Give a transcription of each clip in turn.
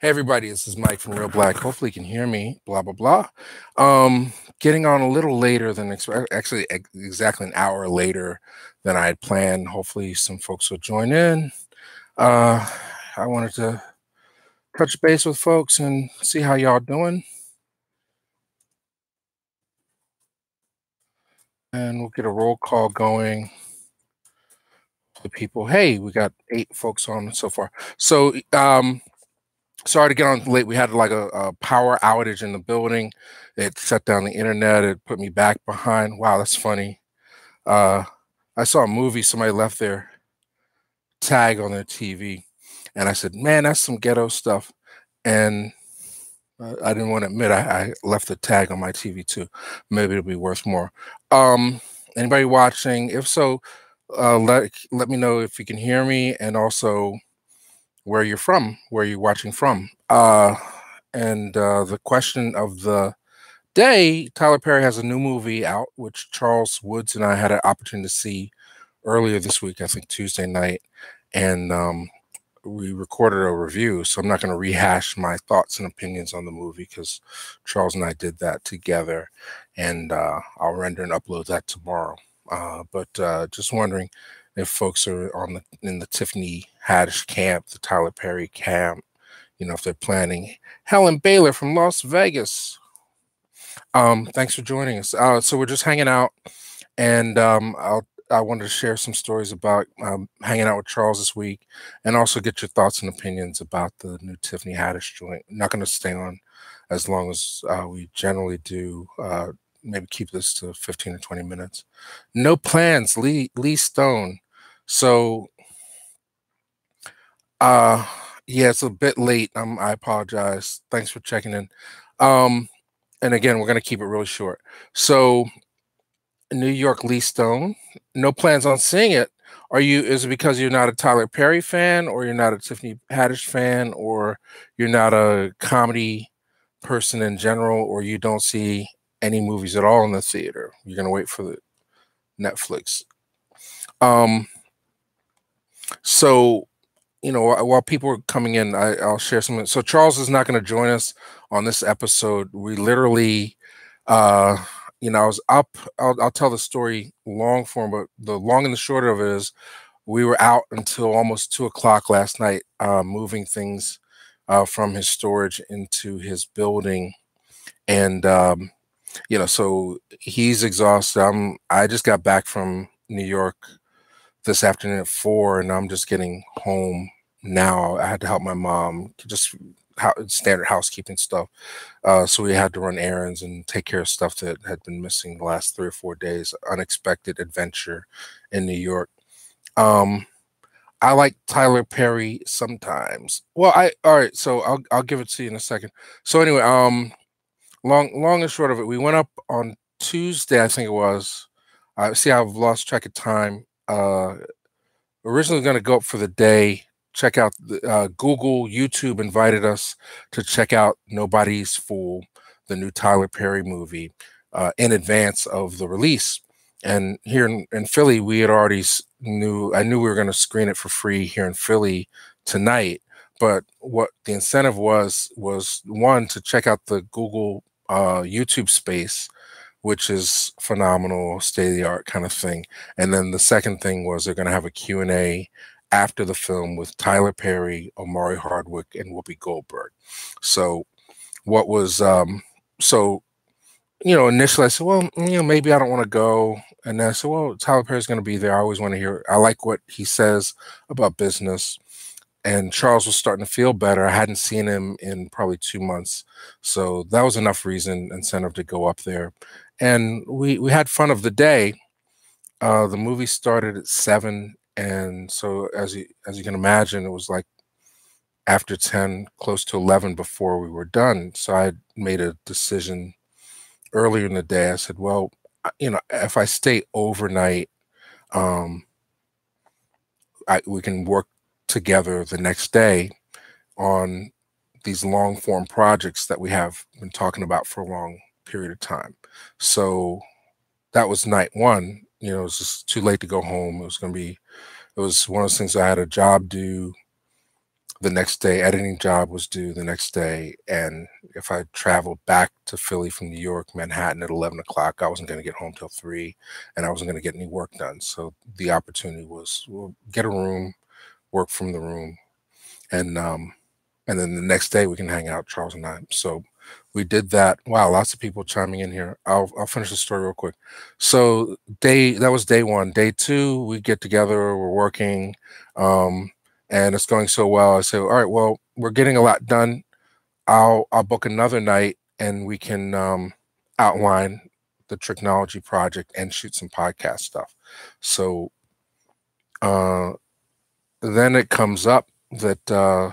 Hey everybody, this is Mike from Real Black. Hopefully you can hear me, blah, blah, blah. Getting on a little later than actually exactly an hour later than I had planned. Hopefully some folks will join in. Uh, I wanted to touch base with folks and see how y'all doing. And we'll get a roll call going to people. Hey, we got 8 folks on so far. So sorry to get on late. We had like a power outage in the building. It shut down the internet. It put me back behind. Wow, that's funny. Uh, I saw a movie. Somebody left their tag on their TV, and I said, "Man, that's some ghetto stuff." And I didn't want to admit I left the tag on my TV too. Maybe it'll be worth more. Um, Anybody watching? If so, let me know if you can hear me, and also where you're from, where you're watching from. And the question of the day, Tyler Perry has a new movie out, which Charles Woods and I had an opportunity to see earlier this week, I think Tuesday night. And we recorded a review, so I'm not going to rehash my thoughts and opinions on the movie because Charles and I did that together, and I'll render and upload that tomorrow. But just wondering if folks are in the Tiffany Haddish camp, the Tyler Perry camp, if they're planning. Helen Baylor from Las Vegas. Thanks for joining us. So we're just hanging out, and I wanted to share some stories about hanging out with Charles this week, and also get your thoughts and opinions about the new Tiffany Haddish joint. I'm not going to stay on as long as we generally do. Maybe keep this to 15 or 20 minutes. No plans, Lee Stone. So, yeah, it's a bit late. I apologize. Thanks for checking in. And again, we're going to keep it really short. So, New York, Lee Stone, no plans on seeing it. Is it because you're not a Tyler Perry fan, or you're not a Tiffany Haddish fan, or you're not a comedy person in general, or you don't see any movies at all in the theater? You're going to wait for the Netflix. So, while people are coming in, I'll share something. So Charles is not going to join us on this episode. We literally, I was up. I'll tell the story long form, but the long and the short of it is, we were out until almost 2 o'clock last night, moving things from his storage into his building, and so he's exhausted. I just got back from New York this afternoon at 4, and I'm just getting home now. I had to help my mom, just standard housekeeping stuff. So we had to run errands and take care of stuff that had been missing the last 3 or 4 days. Unexpected adventure in New York. I like Tyler Perry sometimes. Well, all right. So I'll give it to you in a second. So anyway, long and short of it, we went up on Tuesday, I think it was. See, I've lost track of time. Originally going to go up for the day, check out Google, YouTube invited us to check out Nobody's Fool, the new Tyler Perry movie, in advance of the release. And here in Philly, we had already I knew we were going to screen it for free here in Philly tonight. But what the incentive was one, to check out the Google YouTube space, which is phenomenal, state-of-the-art kind of thing. And then the second thing was they're going to have a Q&A after the film with Tyler Perry, Omari Hardwick, and Whoopi Goldberg. So what was, initially I said, well, maybe I don't want to go. And then I said, well, Tyler Perry's going to be there. I always want to hear, I like what he says about business. And Charles was starting to feel better. I hadn't seen him in probably 2 months. So that was enough incentive to go up there. And we had fun of the day. The movie started at 7. And so as you can imagine, it was like after 10, close to 11 before we were done. So I made a decision earlier in the day. I said, well, if I stay overnight, we can work together the next day on these long form projects that we have been talking about for a long period of time. So that was night one. It was just too late to go home. It was one of those things. I had a job due the next day. Editing job was due the next day, and if I traveled back to Philly from New York, Manhattan at 11 o'clock, I wasn't going to get home till 3, and I wasn't going to get any work done. So the opportunity was, well, get a room, work from the room, and and then the next day we can hang out, Charles and I. So we did that. Wow, lots of people chiming in here. I'll finish the story real quick. So that was day one. Day two, we get together, we're working, and it's going so well. I say, all right, well, we're getting a lot done. I'll book another night and we can outline the technology project and shoot some podcast stuff. So uh, then it comes up that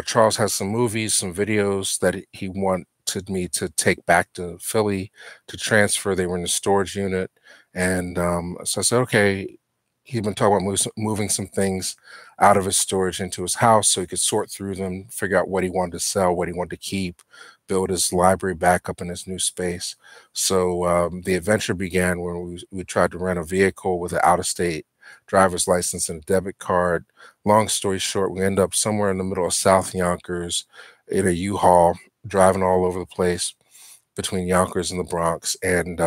Charles has some movies, some videos that he wanted me to take back to Philly to transfer. They were in the storage unit, and so I said, okay. He'd been talking about moving some things out of his storage into his house so he could sort through them, figure out what he wanted to sell, what he wanted to keep, build his library back up in his new space. So the adventure began when we tried to rent a vehicle with an out-of-state driver's license and a debit card. Long story short, we end up somewhere in the middle of South Yonkers in a U-Haul, driving all over the place between Yonkers and the Bronx. And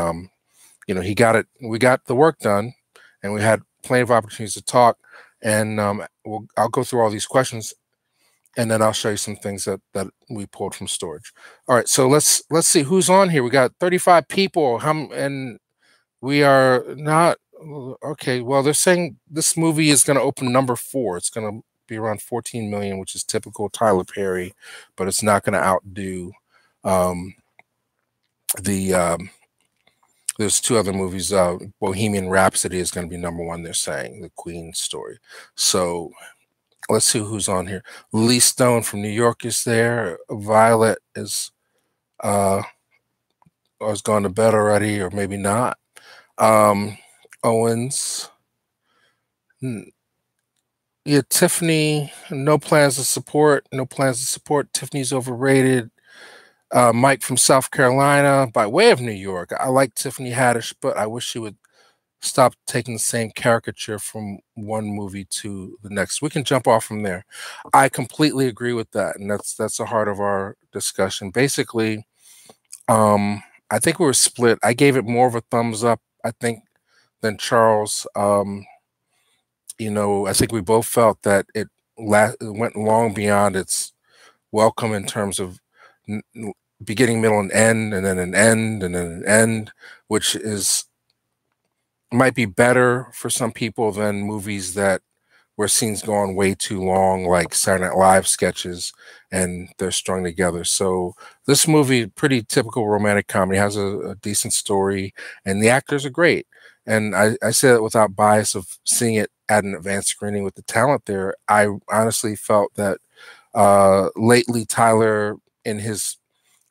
he got it. We got the work done, and we had plenty of opportunities to talk. And I'll go through all these questions, and then I'll show you some things that we pulled from storage. All right, so let's see who's on here. We got 35 people. And we are not okay. Well, they're saying this movie is going to open number 4. It's going to be around 14 million, which is typical Tyler Perry, but it's not going to outdo the. There's 2 other movies. Bohemian Rhapsody is going to be number 1. They're saying the Queen story. So let's see who's on here. Lee Stone from New York is there. Violet is gone to bed already, or maybe not. Owens. Yeah, Tiffany. No plans to support. No plans to support. Tiffany's overrated. Mike from South Carolina, by way of New York. I like Tiffany Haddish, but I wish she would stop taking the same caricature from one movie to the next. We can jump off from there. I completely agree with that, and that's the heart of our discussion. Basically, I think we were split. I gave it more of a thumbs up, I think, than Charles. I think we both felt that it went long beyond its welcome in terms of beginning, middle, and end, and then an end, and then an end, which might be better for some people than movies where scenes go on way too long, like Saturday Night Live sketches, and they're strung together. So this movie, pretty typical romantic comedy, has a decent story, and the actors are great. And I say that without bias of seeing it at an advanced screening with the talent there. I honestly felt that lately Tyler, in his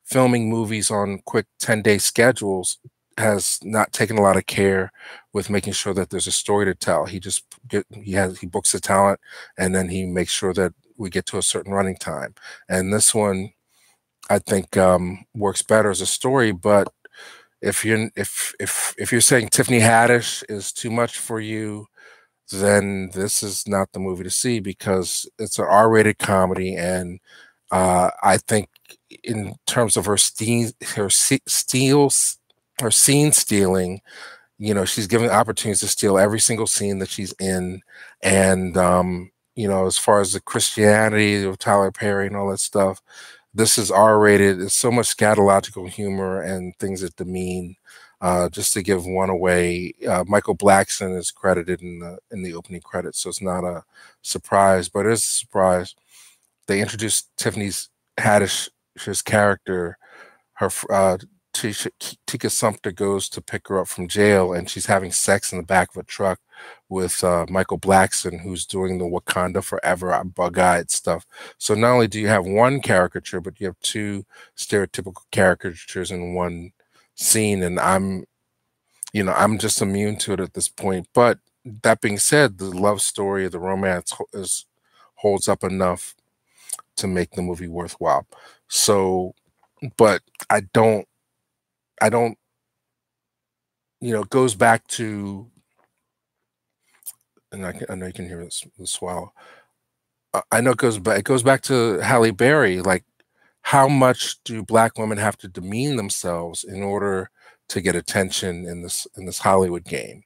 filming movies on quick 10-day schedules, has not taken a lot of care with making sure that there's a story to tell. He books the talent, and then he makes sure that we get to a certain running time. And this one, I think, works better as a story. But if you're saying Tiffany Haddish is too much for you, then this is not the movie to see, because it's an R-rated comedy, and I think in terms of her scene stealing, she's given opportunities to steal every single scene that she's in. And as far as the Christianity of Tyler Perry and all that stuff, this is R-rated. It's so much scatological humor and things that demean. Just to give one away, Michael Blackson is credited in the opening credits, so it's not a surprise, but it is a surprise. They introduced Tiffany Haddish's character. Tika Sumpter goes to pick her up from jail, and she's having sex in the back of a truck with Michael Blackson, who's doing the Wakanda Forever bug-eyed stuff. So not only do you have one caricature, but you have 2 stereotypical caricatures in one scene, and I'm just immune to it at this point. But that being said, the love story, the romance holds up enough to make the movie worthwhile. So, but I don't, it goes back to, and I know you can hear this swallow. I know it goes back to Halle Berry. Like, how much do black women have to demean themselves in order to get attention in this Hollywood game?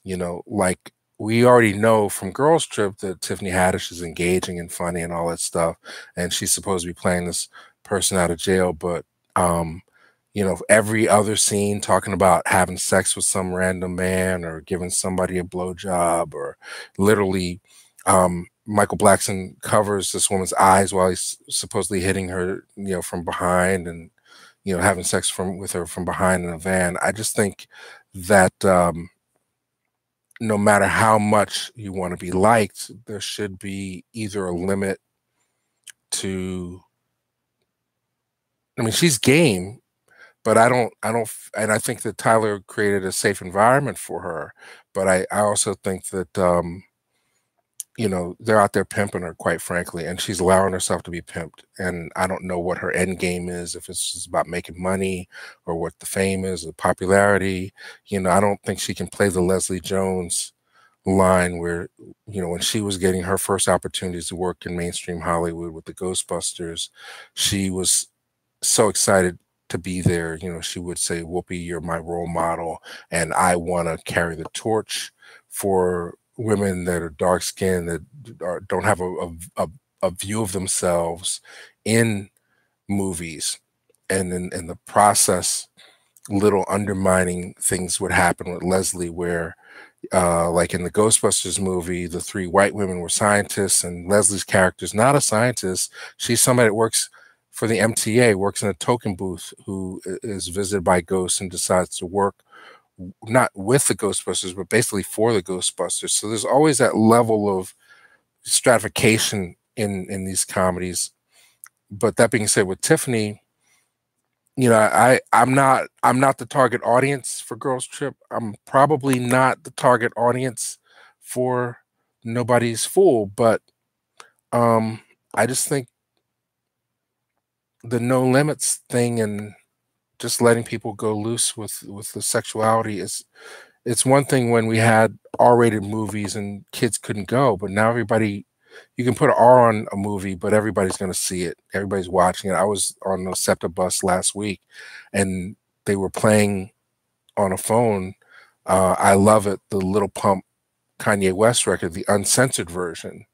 You know, like, we already know from Girls Trip that Tiffany Haddish is engaging and funny and all that stuff, and she's supposed to be playing this person out of jail, but um, you know, every other scene talking about having sex with some random man or giving somebody a blowjob or literally Michael Blackson covers this woman's eyes while he's supposedly hitting her, you know, from behind and, you know, having sex with her from behind in a van. I just think that no matter how much you want to be liked, there should be either a limit to, I mean, she's game, but and I think that Tyler created a safe environment for her. But I also think that, you know, they're out there pimping her, quite frankly, and she's allowing herself to be pimped. And I don't know what her end game is, if it's just about making money or what the fame is, the popularity. You know, I don't think she can play the Leslie Jones line where, you know, when she was getting her first opportunities to work in mainstream Hollywood with the Ghostbusters, she was so excited to be there. You know, she would say, "Whoopi, you're my role model, and I want to carry the torch for women that are dark skinned, that don't have a view of themselves in movies." And in the process, little undermining things would happen with Leslie, where like in the Ghostbusters movie, the three white women were scientists, and Leslie's character is not a scientist. She's somebody that works for the MTA, works in a token booth, who is visited by ghosts and decides to work not with the Ghostbusters, but basically for the Ghostbusters. So there's always that level of stratification in these comedies. But that being said, with Tiffany, you know, I'm not the target audience for Girls Trip. I'm probably not the target audience for Nobody's Fool, but um I just think the no limits thing and just letting people go loose with the sexuality is, it's one thing when we had R-rated movies and kids couldn't go, but now everybody, you can put an R on a movie, but everybody's going to see it. Everybody's watching it. I was on the SEPTA bus last week, and they were playing on a phone. I Love It, the Little Pump Kanye West record, the uncensored version.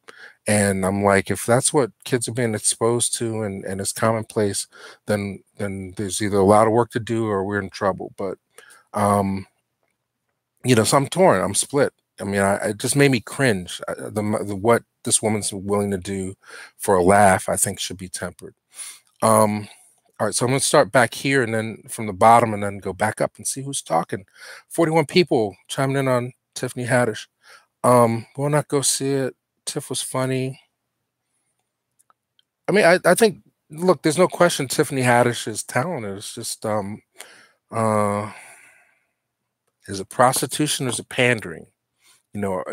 And I'm like, if that's what kids are being exposed to and it's commonplace, then there's either a lot of work to do or we're in trouble. But um, you know, so I'm torn. I'm split. I mean, it just made me cringe. What this woman's willing to do for a laugh, I think, should be tempered. All right, so I'm going to start back here and then from the bottom and then go back up and see who's talking. 41 people chiming in on Tiffany Haddish. Will not go see it. Tiff was funny. I mean, I think, look, there's no question Tiffany Haddish is talented. It's just, uh, is it prostitution or is it pandering? You know,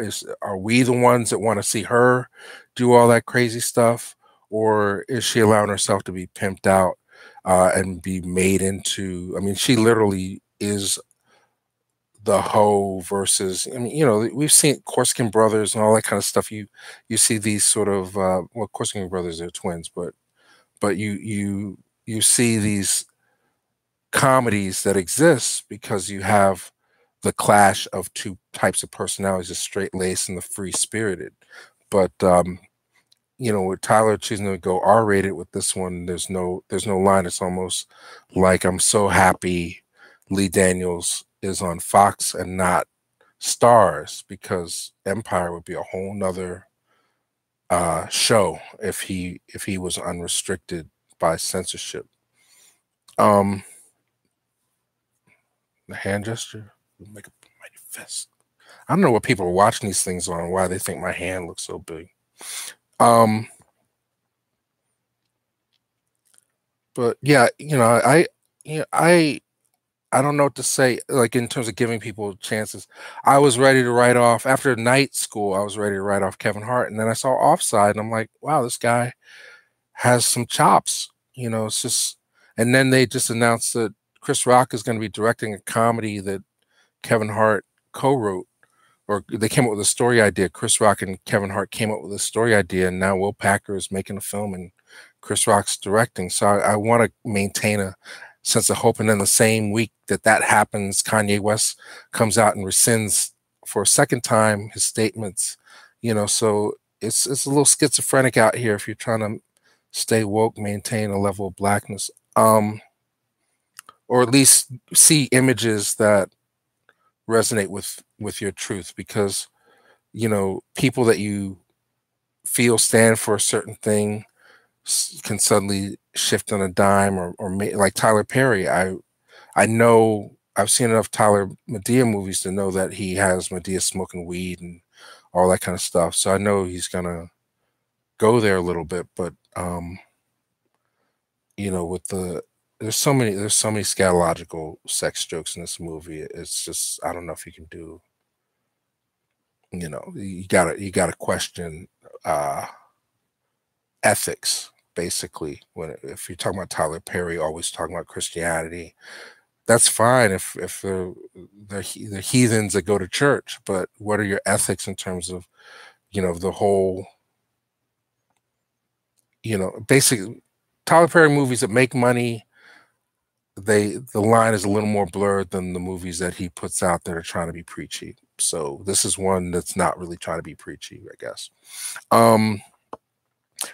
are we the ones that want to see her do all that crazy stuff, or is she allowing herself to be pimped out and be made into? I mean, she literally is the hoe versus. I mean, you know, we've seen Corsican Brothers and all that kind of stuff. You see these sort of well, Corsican Brothers are twins, but you see these comedies that exist because you have the clash of two types of personalities, the straight laced and the free spirited. But you know, with Tyler choosing to go R-rated with this one, there's no line. It's almost like I'm so happy Lee Daniels is on Fox and not Stars, because Empire would be a whole nother show if he was unrestricted by censorship. Um, the hand gesture, make a mighty fist. I don't know what people are watching these things on, why they think my hand looks so big. But yeah, you know, you know, I don't know what to say, like, in terms of giving people chances. I was ready to write off after night school. I was ready to write off Kevin Hart, and then I saw Offside, and I'm like, wow, this guy has some chops. You know, it's just, and then they just announced that Chris Rock is going to be directing a comedy that Kevin Hart co-wrote or they came up with a story idea. Chris Rock and Kevin Hart came up with a story idea, and now Will Packer is making a film and Chris Rock's directing. So I want to maintain a sense of hope. And then the same week that that happens, Kanye West comes out and rescinds for a second time his statements. So it's a little schizophrenic out here if you're trying to stay woke, maintain a level of blackness, or at least see images that resonate with your truth, because people that you feel stand for a certain thing can suddenly shift on a dime, or like Tyler Perry. I know I've seen enough Tyler Medea movies to know that he has Medea smoking weed and all that kind of stuff. So I know he's gonna go there a little bit, but with there's so many scatological sex jokes in this movie. It's just, I don't know if you can do. You gotta question uh ethics, basically, if you're talking about Tyler Perry always talking about Christianity. That's fine if they're heathens that go to church, but what are your ethics in terms of the whole, basically, Tyler Perry movies that make money, the line is a little more blurred than the movies that he puts out that are trying to be preachy. So this is one that's not really trying to be preachy, I guess. um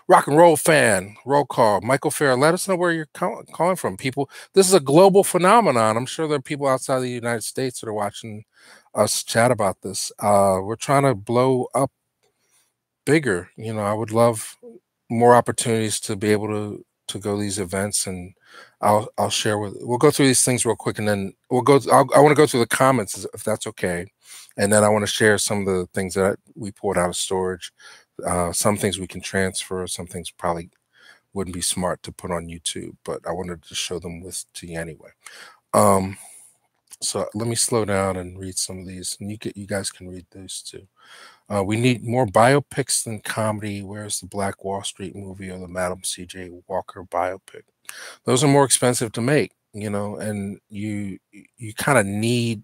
Rock and roll fan, roll call. Michael Farrell, let us know where you're calling from, people. This is a global phenomenon. I'm sure there are people outside the United States that are watching us chat about this. We're trying to blow up bigger. I would love more opportunities to be able to go to these events, and I'll share we'll go through these things real quick, and then I want to go through the comments, if that's okay, and then I want to share some of the things that we pulled out of storage. Some things we can transfer, some things probably wouldn't be smart to put on YouTube, but I wanted to show them to you anyway. So let me slow down and read some of these, and you guys can read those too. We need more biopics than comedy. Where's the Black Wall Street movie or the Madam C.J. Walker biopic? Those are more expensive to make, and you kind of need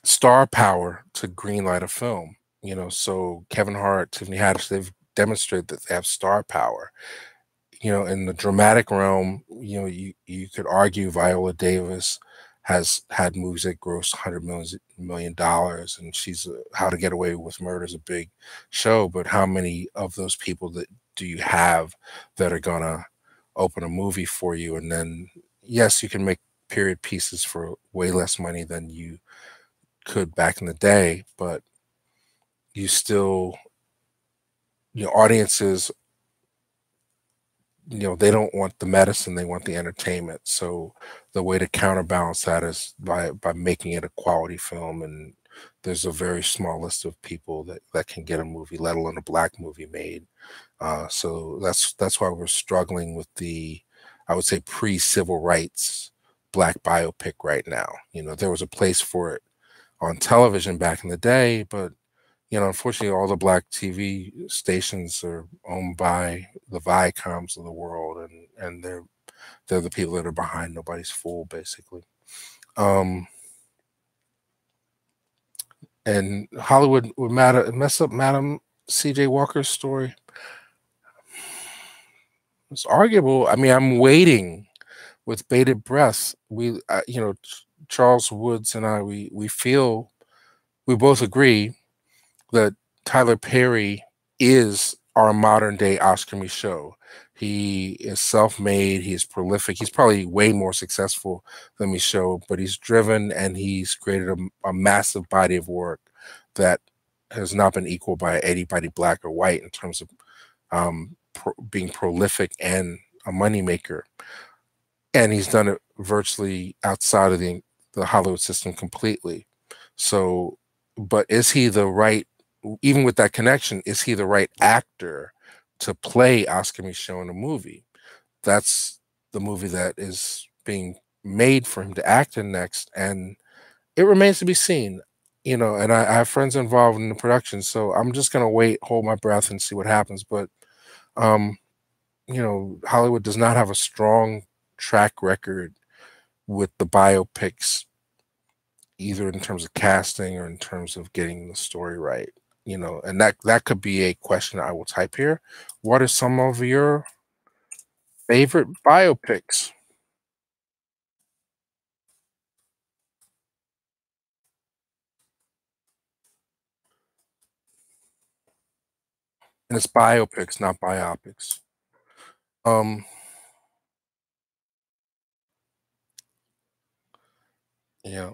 star power to greenlight a film. So Kevin Hart, Tiffany Haddish, they've demonstrated that they have star power. In the dramatic realm, you could argue Viola Davis has had movies that gross $100 million, and she's How to Get Away with Murder is a big show. But how many of those people that do you have that are gonna open a movie for you? And then, yes, you can make period pieces for way less money than you could back in the day, but you still, audiences, they don't want the medicine, they want the entertainment. So the way to counterbalance that is by making it a quality film. And there's a very small list of people that can get a movie, let alone a black movie, made. So that's why we're struggling with the, I would say, pre-civil rights black biopic right now. There was a place for it on television back in the day, but unfortunately, all the black TV stations are owned by the Viacoms of the world, and they're the people that are behind Nobody's Fool, basically. And Hollywood would mess up Madam C.J. Walker's story. It's arguable. I mean, I'm waiting with bated breath. Charles Woods and I, we both agree that Tyler Perry is our modern day Oscar Michaud. He is self-made. He's prolific. He's probably way more successful than Michaud, but he's driven, and he's created a massive body of work that has not been equaled by anybody, black or white, in terms of being prolific and a moneymaker. And he's done it virtually outside of the Hollywood system completely. So, but is he the right, even with that connection, is he the right actor to play Oscar Michaud in a movie? That's the movie that is being made for him to act in next, and it remains to be seen. And I have friends involved in the production, so I'm just gonna wait, hold my breath, and see what happens. But Hollywood does not have a strong track record with the biopics either in terms of casting or in terms of getting the story right. And that could be a question I will type here. What are some of your favorite biopics? And it's biopics, not biopics. Um,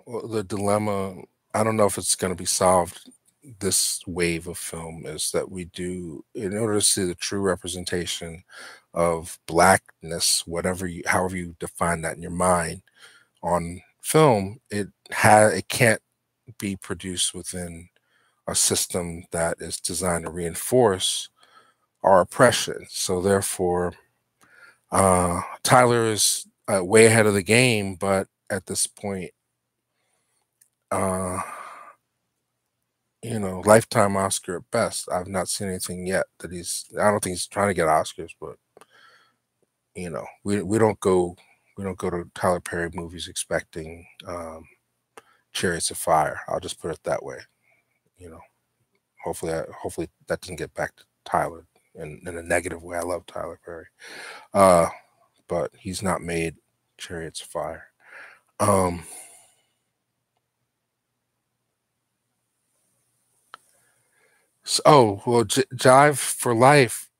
well, the dilemma, I don't know if it's going to be solved this wave of film, is that we do, in order to see the true representation of blackness, however you define that in your mind on film, it can't be produced within a system that is designed to reinforce our oppression. So therefore, Tyler is way ahead of the game, but at this point, uh, lifetime Oscar at best. I've not seen anything yet that I don't think he's trying to get Oscars, but we don't go to Tyler Perry movies expecting Chariots of Fire. I'll just put it that way. You know, hopefully that doesn't get back to Tyler in a negative way. I love Tyler Perry, uh, but he's not made Chariots of Fire. Um, oh well, Jive for Life.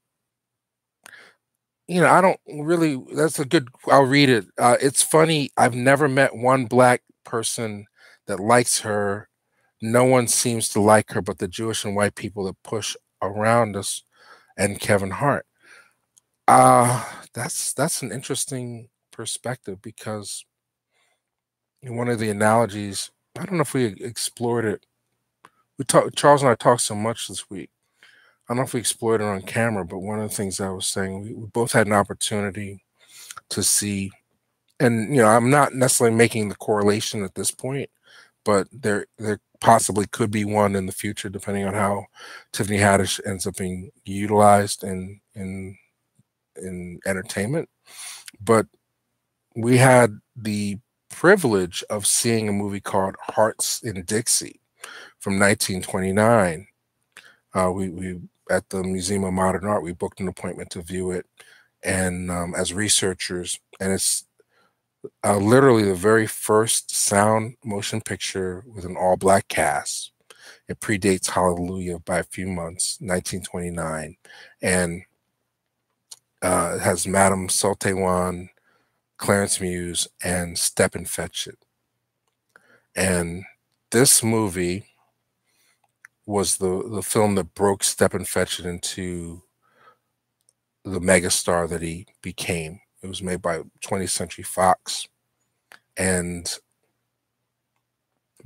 I don't really. That's a good. I'll read it. It's funny. I've never met one black person that likes her. No one seems to like her, but the Jewish and white people that push around us and Kevin Hart. That's an interesting perspective because one of the analogies. I don't know if we explored it. Charles and I talked so much this week. I don't know if we explored it on camera, but one of the things I was saying, we both had an opportunity to see, and I'm not necessarily making the correlation at this point, but there possibly could be one in the future, depending on how Tiffany Haddish ends up being utilized in entertainment. But we had the privilege of seeing a movie called Hearts in Dixie from 1929. We at the Museum of Modern Art, we booked an appointment to view it, and as researchers, and it's literally the very first sound motion picture with an all black cast. It predates Hallelujah by a few months, 1929, and it has Madame Saltewan, Clarence Muse, and Stepin Fetchit. And this movie was the film that broke Stepin Fetchit into the megastar that he became. It was made by 20th Century Fox, and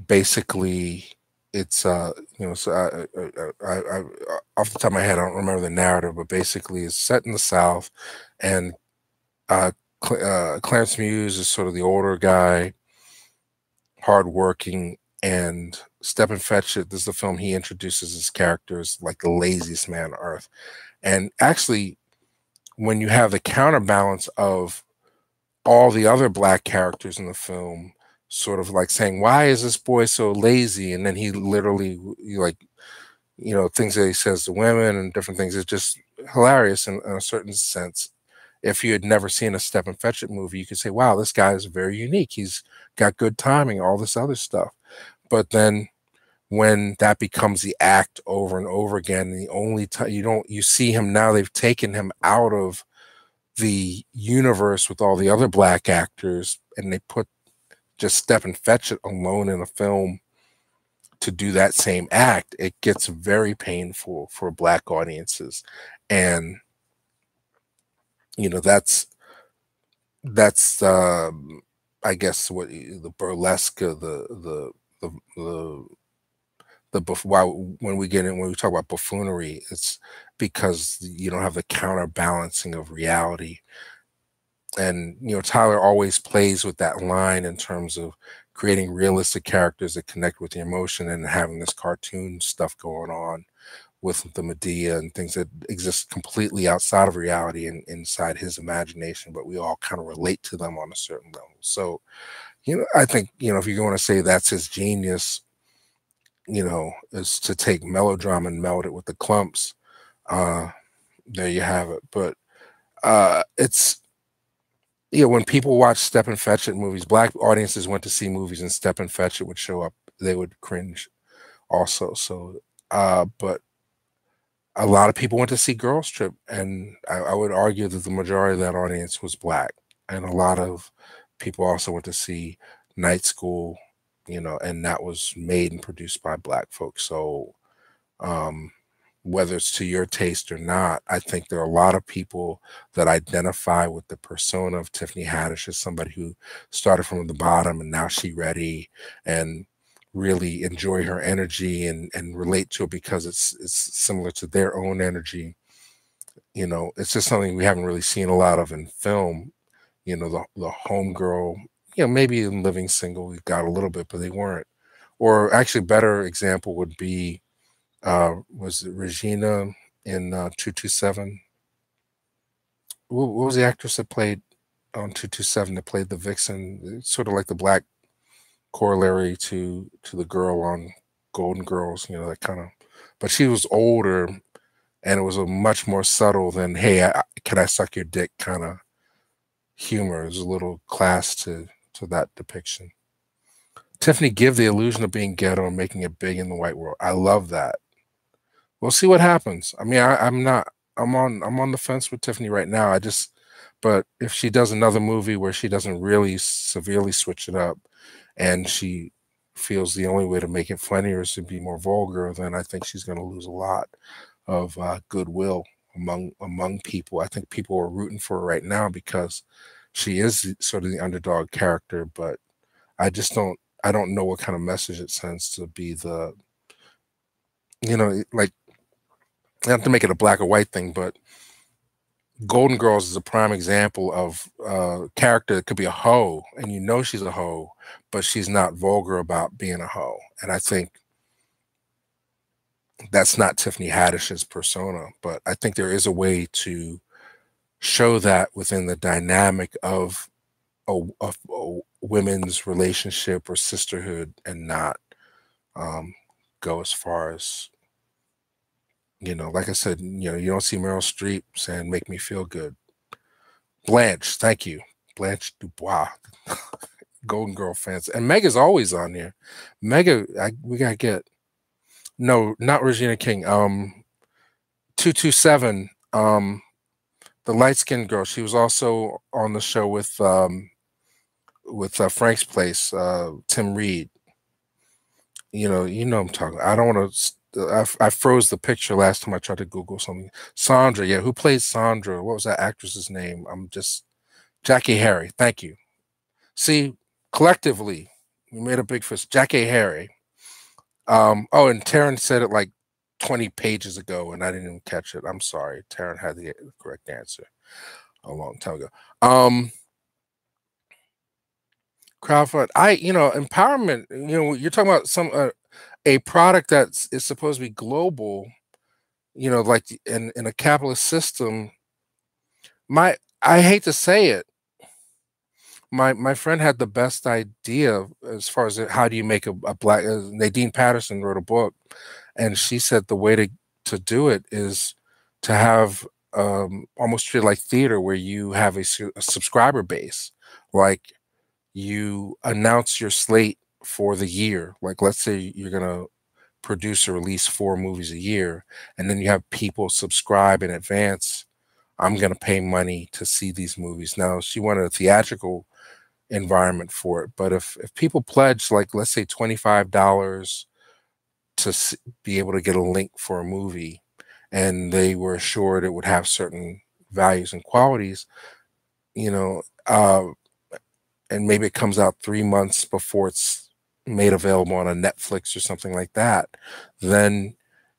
basically, it's so I off the top of my head, I don't remember the narrative, but basically, it's set in the South, and Clarence Muse is sort of the older guy, hardworking, and Stepin Fetchit. This is the film he introduces his characters like the laziest man on earth, and actually, when you have the counterbalance of all the other black characters in the film sort of like saying, why is this boy so lazy? And then he literally things that he says to women and different things. It's just hilarious in a certain sense. If you had never seen a Stepin Fetchit movie, you could say, wow, this guy is very unique. He's got good timing, all this other stuff. But then when that becomes the act over and over again, the only time you see him now, they've taken him out of the universe with all the other black actors, and they put just Stepin Fetchit alone in a film to do that same act. It gets very painful for black audiences, and that's I guess what the burlesque, why when we talk about buffoonery, it's because you don't have the counterbalancing of reality. And Tyler always plays with that line in terms of creating realistic characters that connect with the emotion and having this cartoon stuff going on with the Medea and things that exist completely outside of reality and inside his imagination, but we all kind of relate to them on a certain level. So I think, if you're going to say that's his genius, is to take melodrama and meld it with the clumps. Uh, there you have it. But it's when people watch Step and Fetch It movies, black audiences went to see movies and Step and Fetch It would show up. They would cringe also. So, but a lot of people went to see Girls Trip, and I would argue that the majority of that audience was black, and a lot of people also went to see Night School, and that was made and produced by black folks. So, um, whether it's to your taste or not, I think there are a lot of people that identify with the persona of Tiffany Haddish as somebody who started from the bottom and now she ready, and really enjoy her energy and relate to it because it's similar to their own energy. It's just something we haven't really seen a lot of in film. The homegirl, maybe in Living Single we got a little bit, but they weren't. Or actually, better example would be was it Regina in 227? What was the actress that played on 227 that played the vixen? It's sort of like the black corollary to the girl on Golden Girls, that kind of. But she was older, and it was a much more subtle than "Hey, can I suck your dick?" kind of humor. There's a little class to that depiction. Tiffany, give the illusion of being ghetto and making it big in the white world. I love that. We'll see what happens. I mean, I'm not. I'm on the fence with Tiffany right now. But if she does another movie where she doesn't really severely switch it up, and she feels the only way to make it funnier is to be more vulgar, then I think she's going to lose a lot of goodwill among people. I think people are rooting for her right now because she is sort of the underdog character, but I don't know what kind of message it sends to be the, like, not to make it a black or white thing, but Golden Girls is a prime example of a character that could be a hoe, and she's a hoe, but she's not vulgar about being a hoe. And I think that's not Tiffany Haddish's persona, but I think there is a way to show that within the dynamic of a women's relationship or sisterhood, and not go as far as, like I said, you don't see Meryl Streep saying "make me feel good." Blanche, thank you, Blanche Dubois, Golden Girl fans, and Mega's always on here. Mega, we gotta get. No, not Regina King. 227. The light skinned girl. She was also on the show with Frank's Place. Tim Reed. I'm talking. I don't want to. I froze the picture last time I tried to Google something. Sandra, yeah, who plays Sandra? What was that actress's name? Jackie Harry. Thank you. See, collectively, we made a big fist. Jackie Harry. Oh, and Taryn said it like 20 pages ago, and I didn't even catch it. I'm sorry. Taryn had the correct answer a long time ago. Crowdfund. Empowerment. You're talking about a product that is supposed to be global. Like in a capitalist system. I hate to say it. My friend had the best idea as far as how do you make a black. Nadine Patterson wrote a book, and she said the way to do it is to have almost treat it like theater, where you have a subscriber base. Like, you announce your slate for the year. Like, let's say you're gonna produce or release 4 movies a year, and then you have people subscribe in advance. I'm gonna pay money to see these movies. Now, she wanted a theatrical environment for it, but if people pledge, like, let's say $25 to be able to get a link for a movie, and they were assured it would have certain values and qualities, you know, and maybe it comes out 3 months before it's made available on a Netflix or something like that, then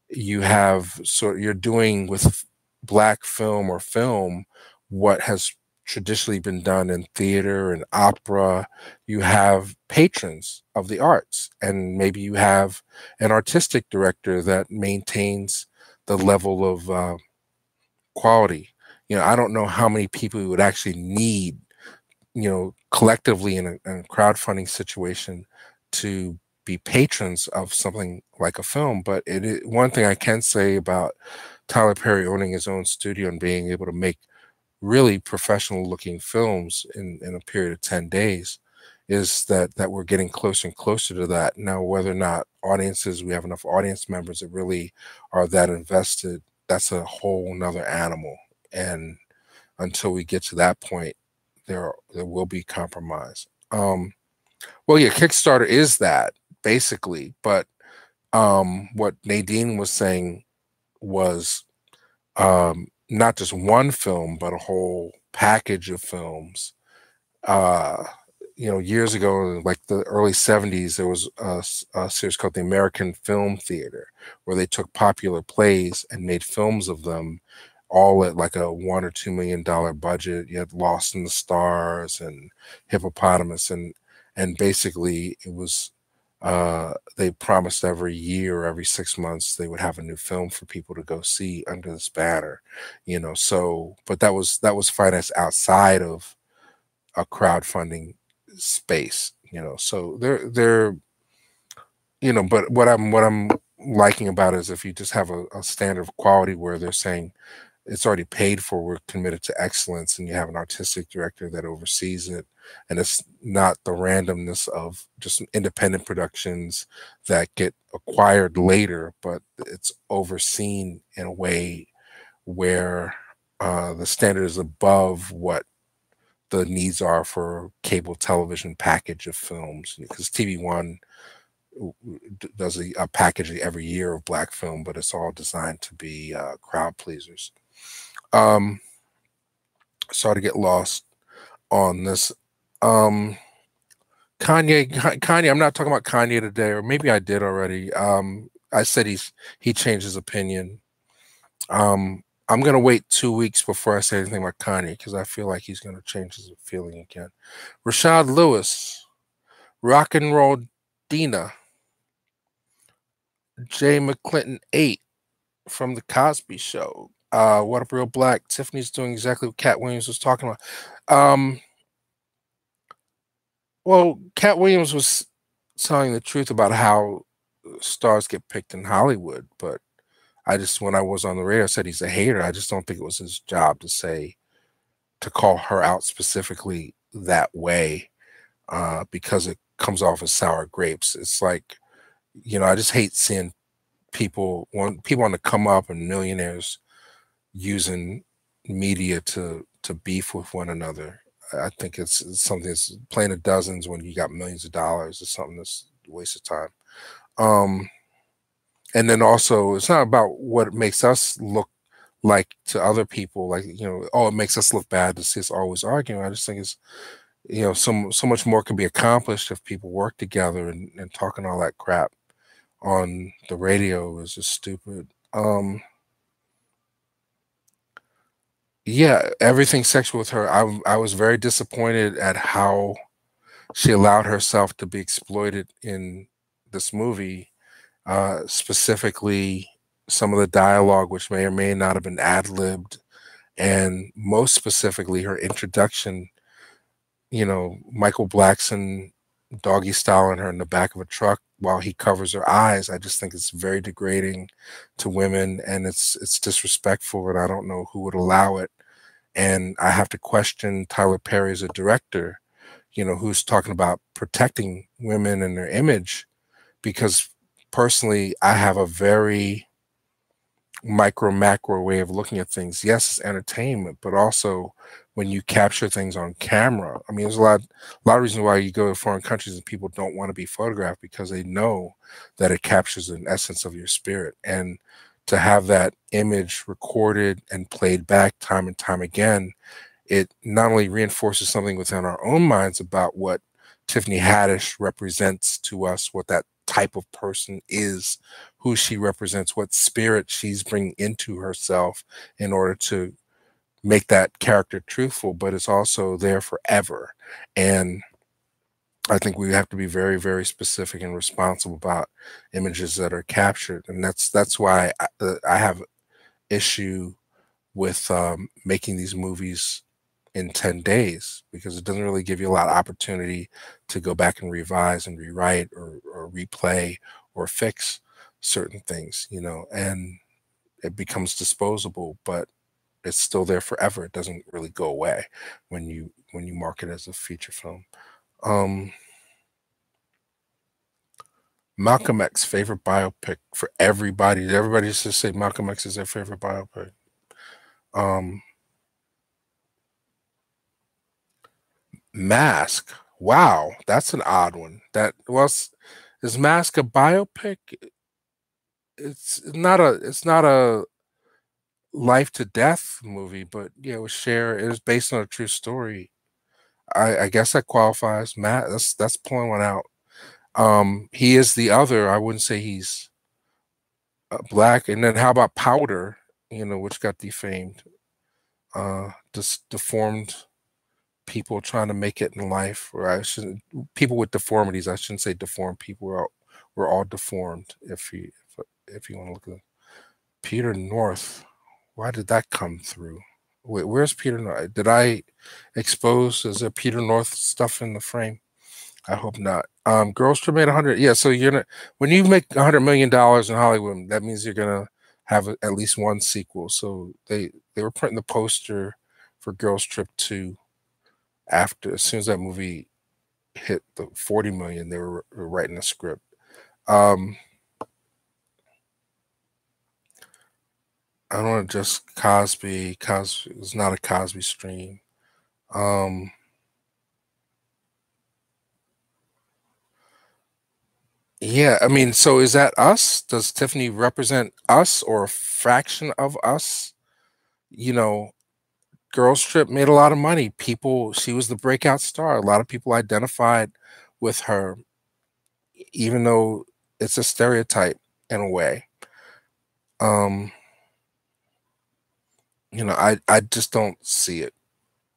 you're doing with black film or film what has traditionally been done in theater and opera. You have patrons of the arts, and maybe you have an artistic director that maintains the level of quality. I don't know how many people you would actually need, collectively in a crowdfunding situation to be patrons of something like a film. But one thing I can say about Tyler Perry owning his own studio and being able to make really professional looking films in a period of 10 days is that we're getting closer and closer to that. Now, whether or not we have enough audience members that really are that invested, that's a whole nother animal. And until we get to that point, there will be compromise. Well, yeah, Kickstarter is that basically, but what Nadine was saying was not just one film, but a whole package of films. Uh, Years ago, like the early 70s, there was a series called the American Film Theater, where they took popular plays and made films of them, all at like a $1 or $2 million budget. You had Lost in the Stars and Hippopotamus, and basically it was they promised every year or every 6 months they would have a new film for people to go see under this banner. So but that was financed outside of a crowdfunding space. So they're but what I'm liking about it is if you just have a standard of quality where they're saying it's already paid for, we're committed to excellence, and you have an artistic director that oversees it, and it's not the randomness of just independent productions that get acquired later, but it's overseen in a way where the standard is above what the needs are for cable television package of films, because TV1 does a package every year of black film, but it's all designed to be crowd pleasers. Sorry to get lost on this. Kanye, I'm not talking about Kanye today, or maybe I did already. I said he changed his opinion. I'm gonna wait 2 weeks before I say anything about Kanye, because I feel like he's gonna change his feeling again. Rashad Lewis, Rock and Roll Dina, Jay McClinton 8 from the Cosby Show. What Up Real Black? Tiffany's doing exactly what Katt Williams was talking about. Well, Katt Williams was telling the truth about how stars get picked in Hollywood, but when I was on the radio, I said he's a hater. I just don't think it was his job to call her out specifically that way, because it comes off as sour grapes. It's like, I just hate seeing people want to come up, and millionaires using media to beef with one another. I think it's something that's playing of dozens when you got millions of dollars. It's something that's a waste of time. And then also, it's not about what it makes us look like to other people. Like, it makes us look bad to see us always arguing. I just think it's, so much more can be accomplished if people work together, and talking all that crap on the radio is just stupid. Yeah, everything sexual with her. I was very disappointed at how she allowed herself to be exploited in this movie. Specifically, some of the dialogue, which may or may not have been ad-libbed, and most specifically her introduction. Michael Blackson doggy styling her in the back of a truck while he covers her eyes. I just think it's very degrading to women, and it's disrespectful, and I don't know who would allow it. And I have to question Tyler Perry as a director, who's talking about protecting women and their image, because personally, I have a very micro macro way of looking at things. Yes, it's entertainment, but also when you capture things on camera, I mean, there's a lot of reasons why you go to foreign countries and people don't want to be photographed, because they know that it captures an essence of your spirit. And to have that image recorded and played back time and time again, it not only reinforces something within our own minds about what Tiffany Haddish represents to us, what that type of person is, who she represents, what spirit she's bringing into herself in order to make that character truthful, but it's also there forever. And I think we have to be very, very specific and responsible about images that are captured. And that's why I have issue with making these movies in 10 days because it doesn't really give you a lot of opportunity to go back and revise and rewrite or replay or fix certain things, and it becomes disposable, but it's still there forever. It doesn't really go away when you mark it as a feature film. Um, Malcolm X favorite biopic for everybody. Everybody used to say Malcolm X is their favorite biopic. Um, Mask. Wow, that's an odd one. That was is Mask a biopic? It's not a life to death movie, but yeah, it was It was based on a true story. I guess that qualifies. Matt, that's pulling one out. He is the other. I wouldn't say he's black. And then how about Powder? Which got defamed. Just deformed people trying to make it in life, or I shouldn't. People with deformities. I shouldn't say deformed people. We're all deformed. If you want to look at Peter North, why did that come through? Wait, where's Peter North? Did I expose? Is there Peter North stuff in the frame? I hope not. Girls Trip made 100. Yeah, so when you make $100 million in Hollywood, that means you're gonna have at least one sequel. So they were printing the poster for Girls Trip 2 after as soon as that movie hit the 40 million, they were writing a script. I don't want to just Cosby. Cosby is not a Cosby stream. Yeah, I mean, so is that us? Does Tiffany represent us or a fraction of us? You know, Girls Trip made a lot of money. She was the breakout star. A lot of people identified with her, even though it's a stereotype in a way. Um, I just don't see it.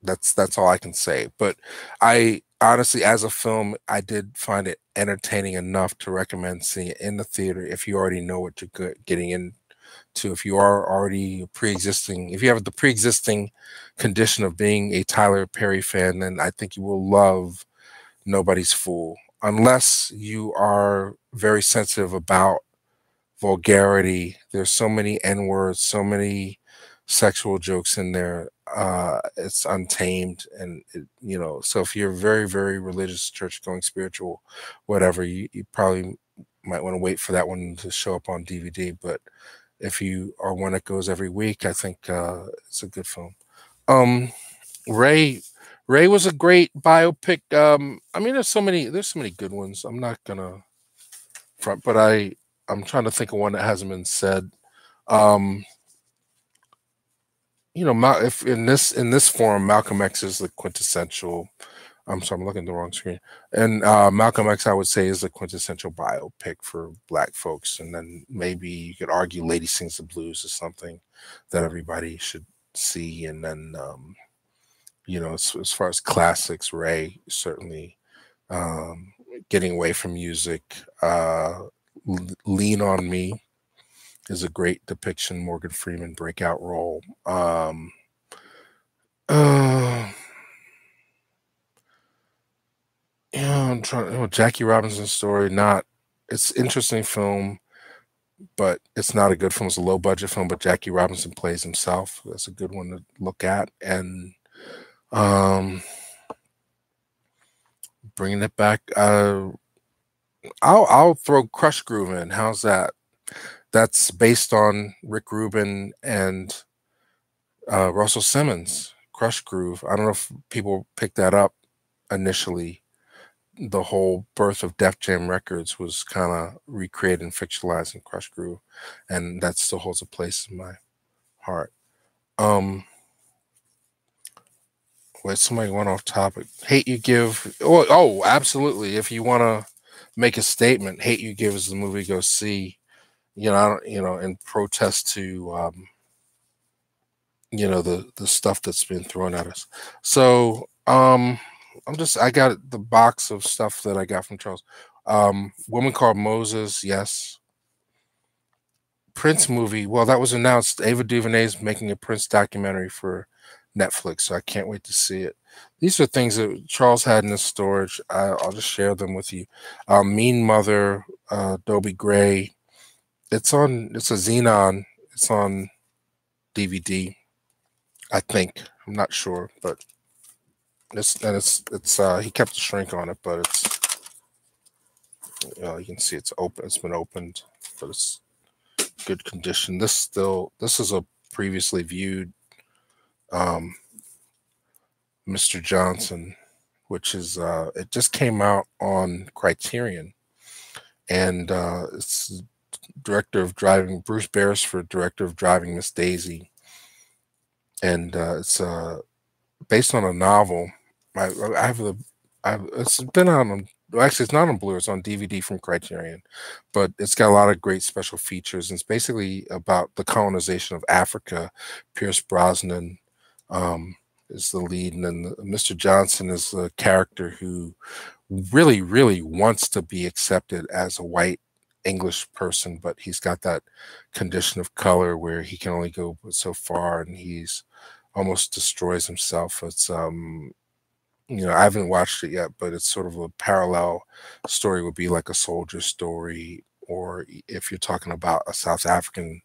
That's all I can say. But I honestly, as a film, I did find it entertaining enough to recommend seeing it in the theater if you already know what you're getting into. If you are already if you have the pre-existing condition of being a Tyler Perry fan, then I think you will love Nobody's Fool. Unless you are very sensitive about vulgarity, there's so many N words, so many sexual jokes in there. It's untamed, and so if you're very, very religious, church going, spiritual, whatever, you probably might want to wait for that one to show up on DVD. But if you are one that goes every week, I think it's a good film. Um, Ray, Ray was a great biopic. I mean, there's so many good ones. I'm not gonna front, but I'm trying to think of one that hasn't been said. Um, if in this form, Malcolm X is the quintessential. I'm sorry, I'm looking at the wrong screen. And Malcolm X, I would say, is the quintessential biopic for Black folks. And then maybe you could argue Lady Sings the Blues is something that everybody should see. And then, as far as classics, Ray certainly um, getting away from music. Lean on Me is a great depiction. Morgan Freeman breakout role. Uh, yeah, I'm trying. Jackie Robinson's story. Not. It's interesting film, but it's not a good film. It's a low budget film, but Jackie Robinson plays himself. That's a good one to look at. And um, bringing it back, I'll throw Crush Groove in. How's that? That's based on Rick Rubin and Russell Simmons. Crush Groove. I don't know if people picked that up initially. The whole birth of Def Jam Records was kind of recreated and fictionalized in Crush Groove, and that still holds a place in my heart. Um, Wait, somebody went off topic. Hate You Give. Oh, absolutely. If you want to make a statement, Hate You Give is the movie go see. I don't, in protest to the stuff that's been thrown at us. So I got the box of stuff that I got from Charles. Woman Called Moses, yes. Prince movie, well, that was announced. Ava DuVernay's making a Prince documentary for Netflix, so I can't wait to see it. These are things that Charles had in his storage. I'll just share them with you. Mean Mother, Dobie Gray. It's a Xenon. It's on DVD, I think. I'm not sure, but it's he kept the shrink on it, but it's you can see it's open. It's been opened, but it's good this is a previously viewed Mr. Johnson, which is it just came out on Criterion, and it's director of Driving Bruce Beresford, director of Driving Miss Daisy, and it's based on a novel. I have it's been on. Well, actually, it's not on Blu. It's on DVD from Criterion, but it's got a lot of great special features. And it's basically about the colonization of Africa. Pierce Brosnan is the lead, and then Mr. Johnson is a character who really, really wants to be accepted as a white English person, but he's got that condition of color where he can only go so far, and he's almost destroys himself. It's I haven't watched it yet, but it's sort of a parallel story. Would be like a soldier story, or if you're talking about a South African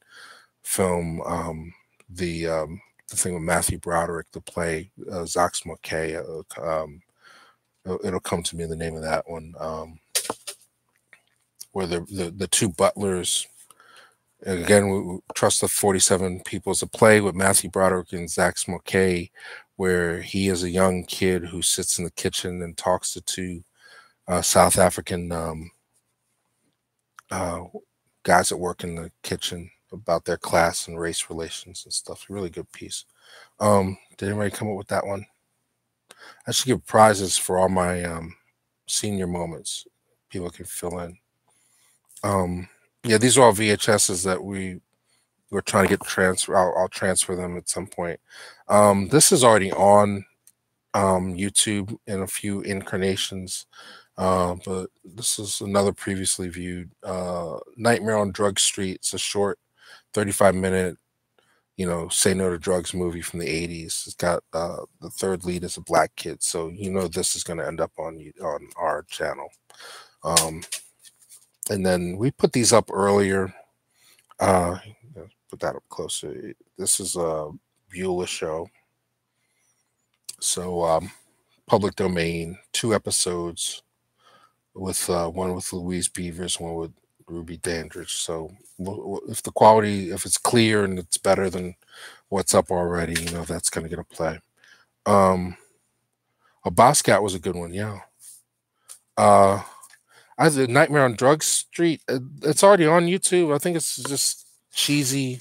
film, the thing with Matthew Broderick, the play Zox Moquet. It'll come to me the name of that one, where the two butlers. Again, we Trust the 47 People is a play with Matthew Broderick and Zox Moquet, where he is a young kid who sits in the kitchen and talks to two South African guys that work in the kitchen about their class and race relations and stuff. Really good piece. Did anybody come up with that one? I should give prizes for all my senior moments. People can fill in. Yeah, these are all VHSs that we're trying to get transfer. I'll transfer them at some point. This is already on YouTube in a few incarnations, but this is another previously viewed Nightmare on Drug Street. It's a short 35-minute, say no to drugs movie from the 80s. It's got the third lead is a black kid, so this is going to end up on our channel. And then we put these up earlier. Put that up closer. This is a Beulah show. So public domain, 2 episodes with one with Louise Beavers, one with Ruby Dandridge. So if the quality, if it's clear and it's better than what's up already, that's going to get a play. A Boscat was a good one, yeah. I did Nightmare on Drug Street. It's already on YouTube. I think it's just cheesy,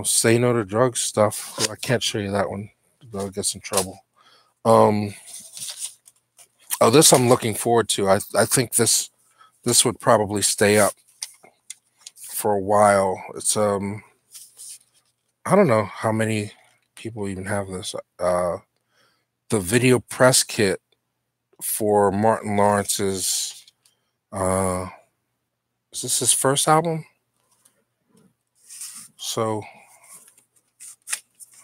say no to drugs stuff. I can't show you that one. I'll get in trouble. This I'm looking forward to. I think this would probably stay up for a while. It's I don't know how many people even have this. The video press kit for Martin Lawrence's. Is this his first album? So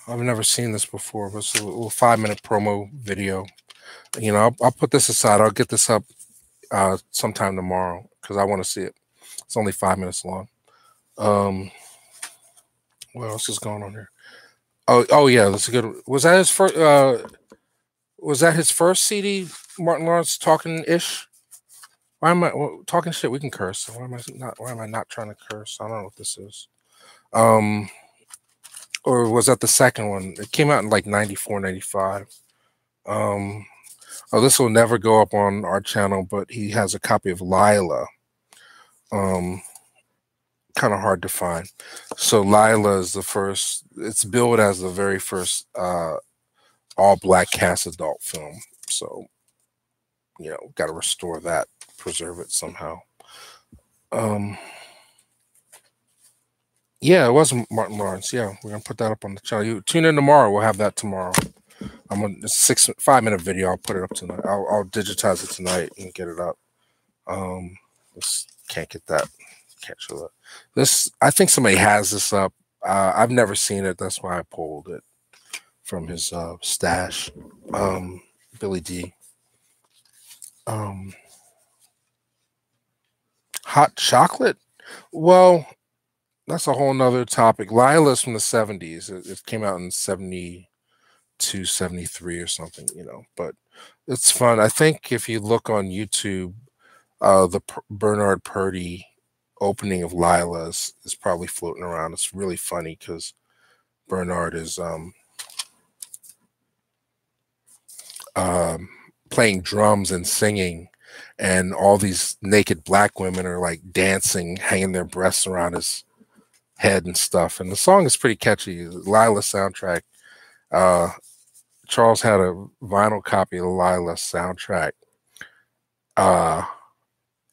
I've never seen this before, but it's a little 5-minute promo video. I'll put this aside. I'll get this up sometime tomorrow because I want to see it. It's only 5 minutes long. What else is going on here? Oh yeah, that's a good. Was that his first? Was that his first CD? Martin Lawrence talking ish. Why am I talking shit? We can curse. Why am I not trying to curse? I don't know what this is. Or was that the second one? It came out in like 94, 95. This will never go up on our channel, but he has a copy of Lila. Kind of hard to find. So Lila is the first. It's billed as the very first all black cast adult film. So got to restore that, preserve it somehow. Yeah, it was Martin Lawrence. Yeah, we're gonna put that up on the channel. You tune in tomorrow. We'll have that tomorrow. I'm on a 5-minute video. I'll put it up tonight. I'll digitize it tonight and get it up. Can't get that. Can't show that. This, I think somebody has this up. I've never seen it. That's why I pulled it. from his stash. Billy D. Um, Hot chocolate? Well, that's a whole nother topic. Lila's from the 70s. It came out in 72, 73 or something, but it's fun. I think if you look on YouTube, the Bernard Purdy opening of Lila's is probably floating around. It's really funny because Bernard is um, playing drums and singing, and all these naked black women are like dancing, hanging their breasts around his head and stuff. And the song is pretty catchy. Lila soundtrack. Uh, Charles had a vinyl copy of the Lila soundtrack, uh,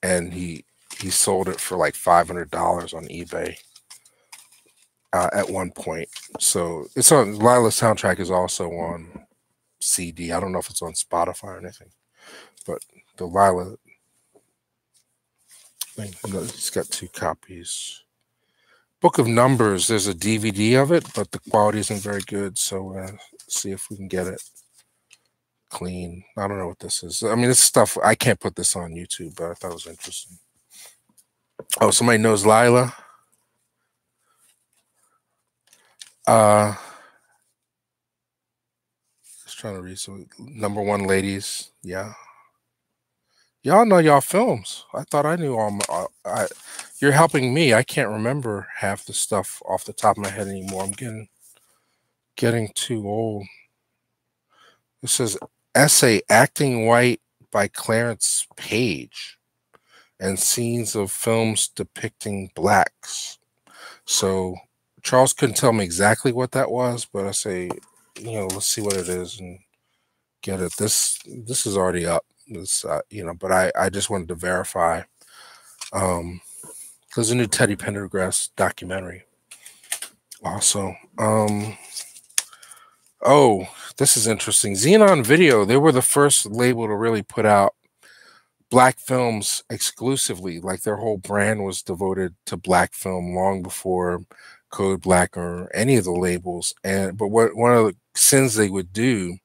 and he sold it for like $500 on eBay at one point. So it's on Lila soundtrack is also on CD. I don't know if it's on Spotify or anything, but the Lila thing, it's got 2 copies. Book of Numbers, there's a DVD of it, but the quality isn't very good. So see if we can get it clean. I don't know what this is. I mean, this stuff, I can't put this on YouTube, but I thought it was interesting. Oh, somebody knows Lila? Just trying to read some number one ladies. Yeah. Y'all know y'all films. I thought I knew all my, you're helping me. I can't remember half the stuff off the top of my head anymore. I'm getting too old. This says essay Acting White by Clarence Page and scenes of films depicting blacks. So Charles couldn't tell me exactly what that was, but I say, let's see what it is and get it. This is already up. This, but I just wanted to verify. There's a new Teddy Pendergrass documentary. Also, oh, this is interesting. Xenon Video, they were the first label to really put out black films exclusively. Like their whole brand was devoted to black film long before Code Black or any of the labels. But one of the sins they would do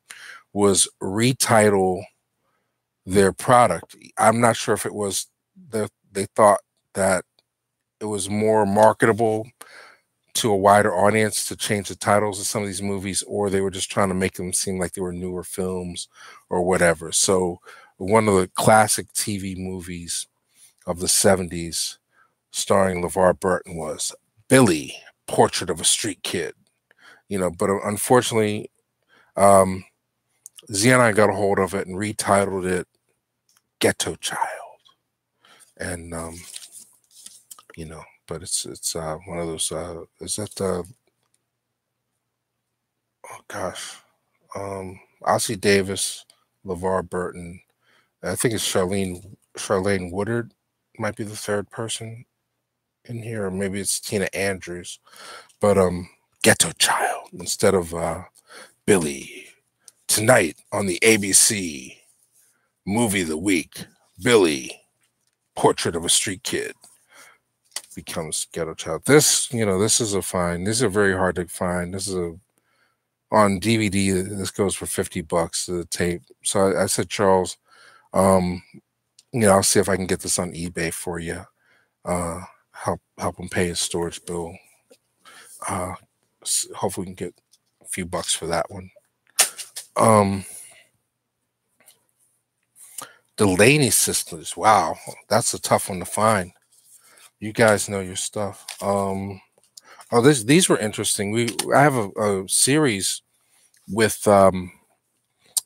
was retitle their product. I'm not sure if it was they thought that it was more marketable to a wider audience to change the titles of some of these movies, or they were just trying to make them seem like they were newer films or whatever. So one of the classic TV movies of the 70s starring LeVar Burton was Billy, Portrait of a Street Kid. But unfortunately, Xenon got a hold of it and retitled it Ghetto Child. And but it's one of those is that oh gosh, Ossie Davis, LeVar Burton, I think it's Charlene Woodard might be the third person in here, or maybe it's Tina Andrews, but Ghetto Child instead of Billy. Tonight on the ABC Movie of the Week, Billy, Portrait of a Street Kid becomes Ghetto Child. This is a find. These are very hard to find. This is on DVD. This goes for $50 the tape. So I said, Charles, I'll see if I can get this on eBay for you. Help him pay his storage bill. Hopefully we can get a few bucks for that one. Delaney Sisters. Wow, that's a tough one to find. You guys know your stuff. These were interesting. I have a series with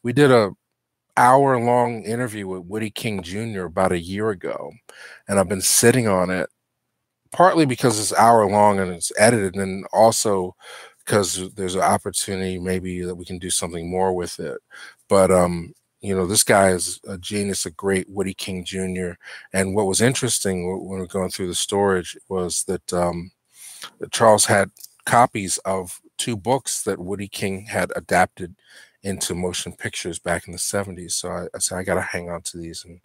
we did a hour-long interview with Woody King Jr. about a year ago, and I've been sitting on it partly because it's hour-long and it's edited, and also because there's an opportunity maybe that we can do something more with it. But this guy is a genius, a great Woody King Jr. And what was interesting when we were going through the storage was that Charles had copies of 2 books that Woody King had adapted into motion pictures back in the 70s. So I said, I got to hang on to these and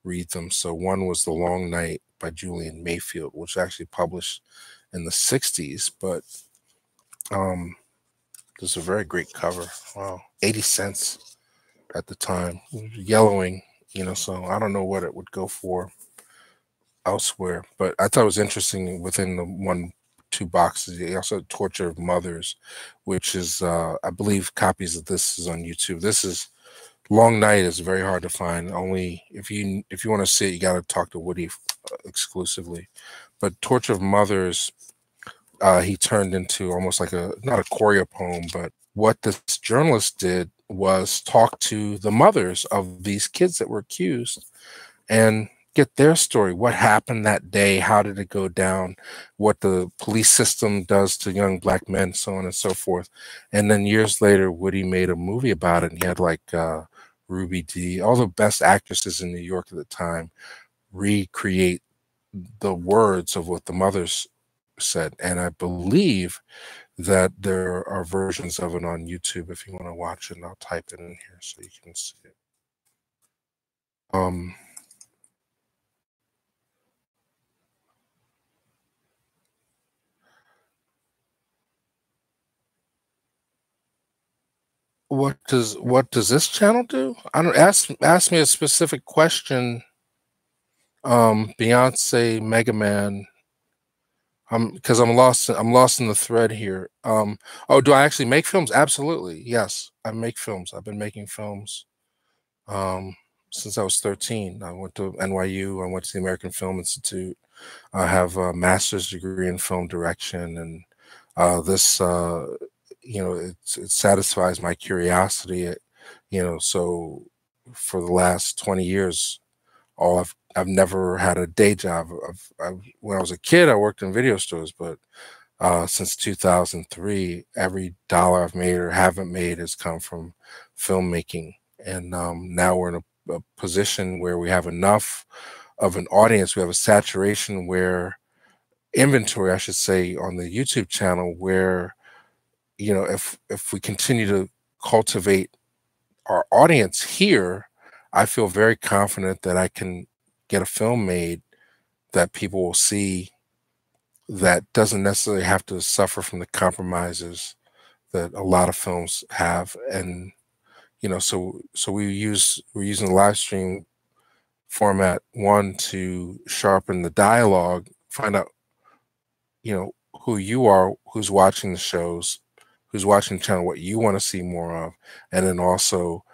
read them. So one was The Long Night by Julian Mayfield, which actually published in the 60s. But This is a very great cover. Wow, 80 cents at the time. Yellowing, so I don't know what it would go for elsewhere, but I thought it was interesting within the one, two boxes. They also had Torture of Mothers, which is, I believe copies of this is on YouTube. This is Long Night is very hard to find. Only if you want to see it, you got to talk to Woody exclusively. But Torture of Mothers, he turned into almost like not a choreo poem, but what this journalist did was talk to the mothers of these kids that were accused and get their story. What happened that day? How did it go down? What the police system does to young Black men, so on and so forth. And then years later, Woody made a movie about it, and he had like Ruby Dee, all the best actresses in New York at the time, recreate the words of what the mothers said. And I believe that there are versions of it on YouTube if you want to watch it, and I'll type it in here so you can see it. What does this channel do? I don't ask me a specific question. Beyonce, Mega Man. Because I'm lost in the thread here. Oh, do I actually make films? Absolutely. Yes, I make films. I've been making films since I was 13. I went to NYU. I went to the American Film Institute. I have a master's degree in film direction, and this it satisfies my curiosity. So for the last 20 years, I've never had a day job. When I was a kid, I worked in video stores, but since 2003, every dollar I've made or haven't made has come from filmmaking. And now we're in a position where we have enough of an audience. We have a saturation where inventory, I should say, on the YouTube channel, where if we continue to cultivate our audience here, I feel very confident that I can get a film made that people will see, that doesn't necessarily have to suffer from the compromises that a lot of films have. And so we're using the live stream format, one, to sharpen the dialogue, find out who you are, who's watching the shows, who's watching the channel, what you want to see more of, and then also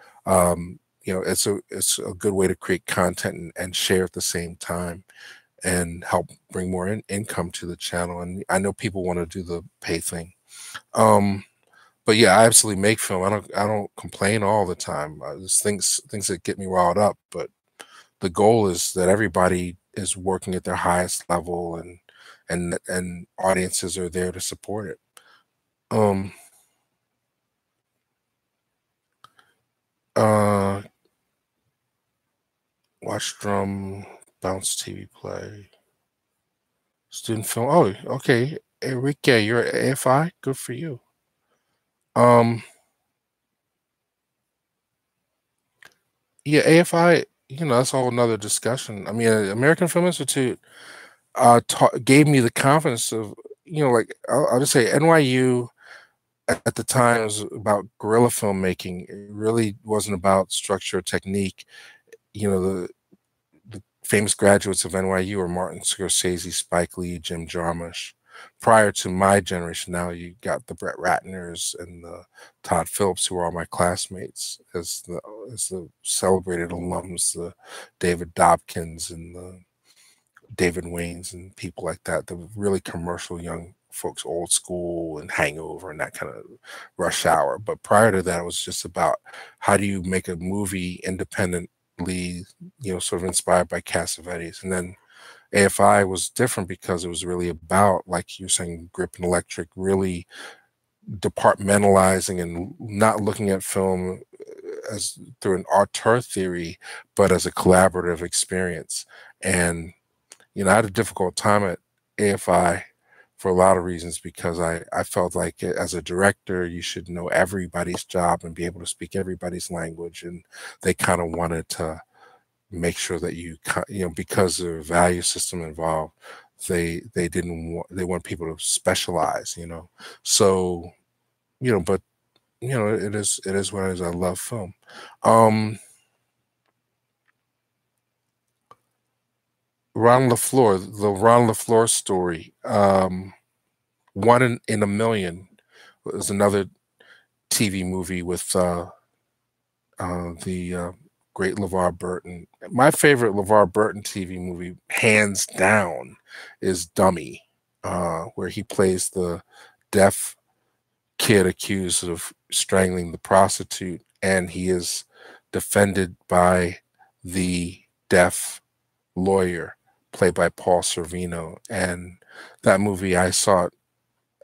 it's a good way to create content and share at the same time and help bring more income to the channel. And I know people want to do the pay thing, but yeah, I absolutely make film. I don't complain all the time. There's things that get me riled up, but the goal is that everybody is working at their highest level, and audiences are there to support it. Watch Drum, Bounce TV Play, Student Film. Oh, okay. Enrique, you're at AFI? Good for you. Yeah, AFI, that's a whole nother discussion. I mean, American Film Institute gave me the confidence of, like, I'll just say NYU at the time was about guerrilla filmmaking. It really wasn't about structure or technique. The famous graduates of NYU were Martin Scorsese, Spike Lee, Jim Jarmusch. Prior to my generation, now you got the Brett Ratners and the Todd Phillips, who are all my classmates, as the celebrated alums, the David Dobkins and the David Waynes and people like that, the really commercial young folks, Old School and Hangover and that kind of Rush Hour. But prior to that, it was just about how do you make a movie independently, sort of inspired by Cassavetes. And then AFI was different because it was really about, like you're saying, Grip and Electric, really departmentalizing and not looking at film as through an auteur theory, but as a collaborative experience. And I had a difficult time at AFI for a lot of reasons, because I felt like as a director, you should know everybody's job and be able to speak everybody's language. And they kind of wanted to make sure that because the value system involved, they want people to specialize, so, but it is what it is. I love film. Um, Ron LaFleur, the Ron LaFleur story, One in a Million was another TV movie with the great LeVar Burton. My favorite LeVar Burton TV movie, hands down, is Dummy, where he plays the deaf kid accused of strangling the prostitute, and he is defended by the deaf lawyer played by Paul Sorvino. And that movie, I saw it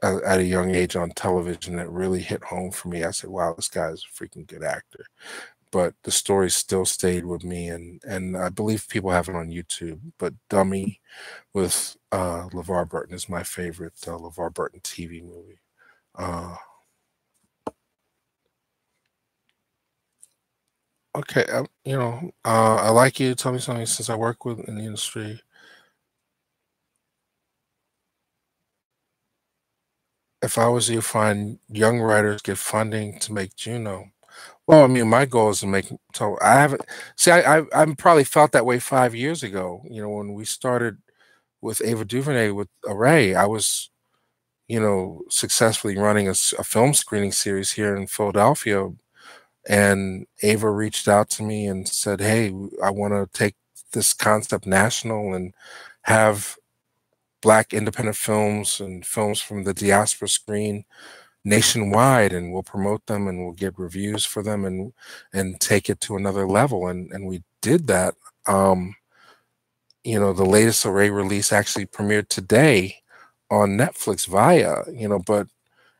at a young age on television. It really hit home for me. I said, wow, this guy's a freaking good actor. But the story still stayed with me, and I believe people have it on YouTube. But Dummy with LeVar Burton is my favorite LeVar Burton TV movie. Uh, okay, I like you. Tell me something, since I work with in the industry. If I was you, find young writers, get funding to make Juno. Well, I mean, my goal is to make. So I haven't. See, I probably felt that way 5 years ago. When we started with Ava DuVernay with Array, I was, successfully running a film screening series here in Philadelphia, and Ava reached out to me and said, "Hey, I want to take this concept national and have Black independent films and films from the diaspora screen nationwide, and we'll promote them and we'll get reviews for them and take it to another level." And we did that. The latest Array release actually premiered today on Netflix via, but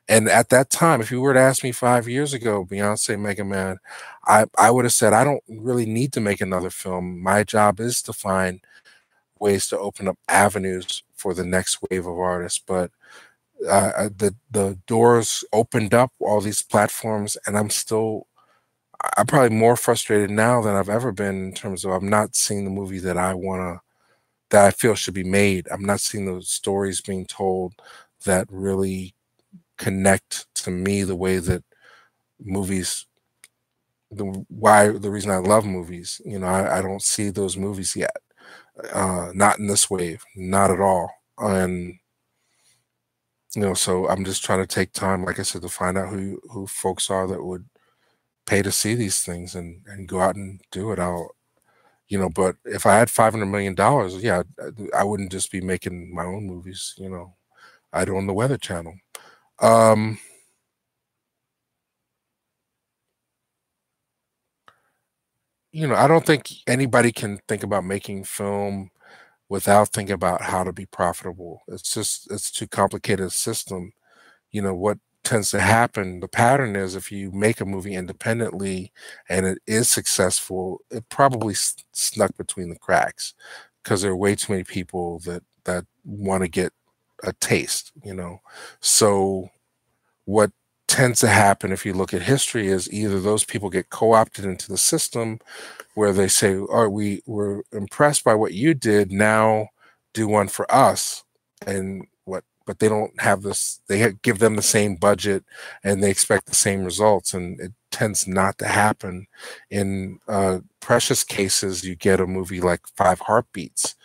and at that time, if you were to ask me 5 years ago, Beyonce, Mega Man, I would have said, I don't really need to make another film. My job is to find ways to open up avenues for the next wave of artists. But the doors opened up, all these platforms, and I'm probably more frustrated now than I've ever been, in terms of I'm not seeing the movie that I feel should be made. I'm not seeing those stories being told that really connect to me the way that movies the reason I love movies. I don't see those movies yet. Not in this wave, not at all. And so I'm just trying to take time, like I said, to find out who folks are that would pay to see these things and go out and do it. But if I had $500 million, yeah, I wouldn't just be making my own movies. I'd own the Weather Channel. Um, I don't think anybody can think about making film without thinking about how to be profitable. It's too complicated a system. What tends to happen, the pattern is, if you make a movie independently and it is successful, it probably snuck between the cracks because there are way too many people that want to get a taste. So what tends to happen, if you look at history, is either those people get co-opted into the system, where they say, "Oh, we were impressed by what you did. Now do one for us." And but they don't have this. Give them the same budget, and they expect the same results, and it tends not to happen. In precious cases, you get a movie like Five Heartbeats.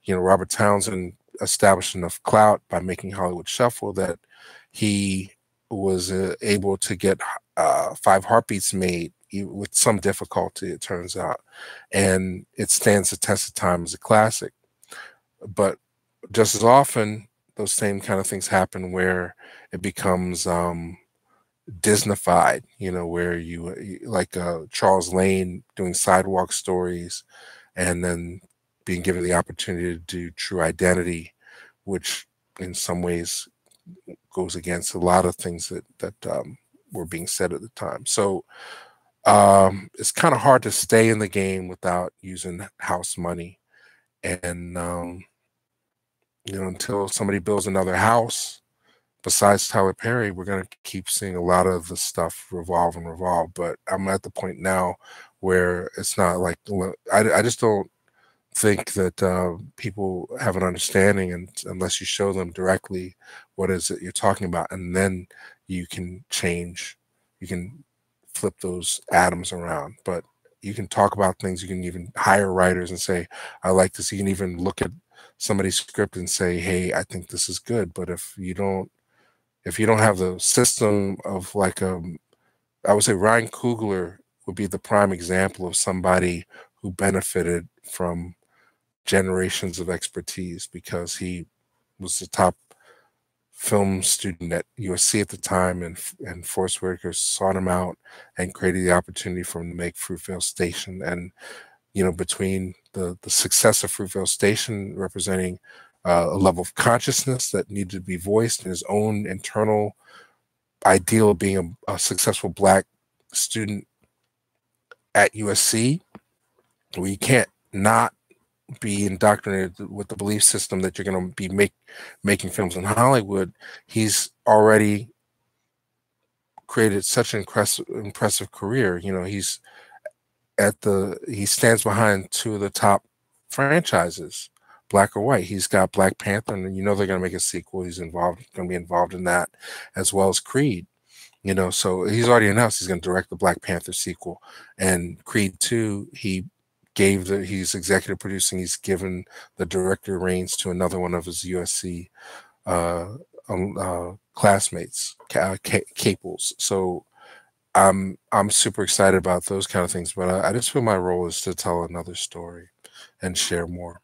Robert Townsend established enough clout by making Hollywood Shuffle that he was able to get Five Heartbeats made with some difficulty, it turns out, and it stands the test of time as a classic. But just as often, those same kind of things happen where it becomes Disneyfied, where like Charles Lane doing Sidewalk Stories, and then being given the opportunity to do True Identity, which in some ways goes against a lot of things that were being said at the time. So it's kind of hard to stay in the game without using house money. And until somebody builds another house besides Tyler Perry, we're going to keep seeing a lot of the stuff revolve and revolve. But I'm at the point now where it's not like, I just don't think that people have an understanding, and unless you show them directly what is it you're talking about, and then you can change you can flip those atoms around. But you can talk about things. You can even hire writers and say, I like this. You can even look at somebody's script and say, hey, I think this is good. But if you don't have the system of like I would say Ryan Coogler would be the prime example of somebody who benefited from generations of expertise, because he was the top film student at USC at the time, and Forest Whitaker sought him out and created the opportunity for him to make Fruitvale Station. And between the success of Fruitvale Station representing a level of consciousness that needed to be voiced, and his own internal ideal of being a successful Black student at USC, where you can't not be indoctrinated with the belief system that you're going to be making films in Hollywood. He's already created such an impressive career. He's he stands behind two of the top franchises, Black or White. He's got Black Panther, and they're going to make a sequel. He's going to be involved in that, as well as Creed. So he's already announced he's going to direct the Black Panther sequel, and Creed 2, he's executive producing. He's given the director reins to another one of his USC classmates, Caples. So I'm super excited about those kind of things, but I just feel my role is to tell another story and share more.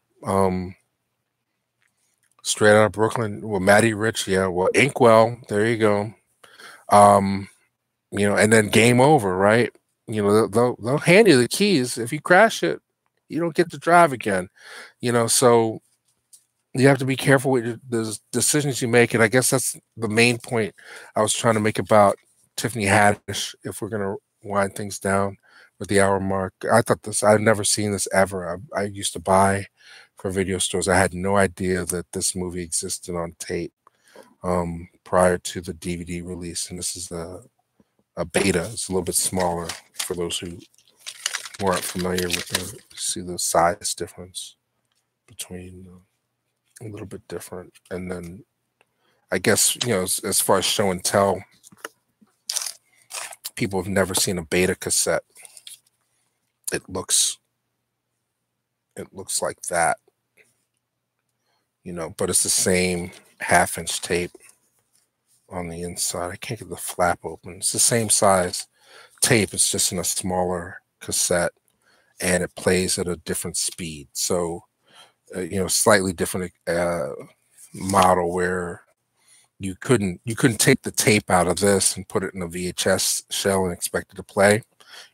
Straight Out of Brooklyn, well, Matty Rich, yeah, well, Inkwell, there you go. And then Game Over, right? They'll hand you the keys. If you crash it, you don't get to drive again. So you have to be careful with the decisions you make. And I guess that's the main point I was trying to make about Tiffany Haddish, if we're going to wind things down with the hour mark. I've never seen this ever. I used to buy for video stores. I had no idea that this movie existed on tape prior to the DVD release. And this is a beta. It's a little bit smaller for those who aren't familiar with see the size difference between a little bit different. And then I guess, as far as show and tell, people have never seen a beta cassette. It looks like that, but it's the same 1/2-inch tape on the inside. I can't get the flap open. It's the same size tape. It's just in a smaller cassette, and it plays at a different speed. So, slightly different model, where you couldn't take the tape out of this and put it in a VHS shell and expect it to play,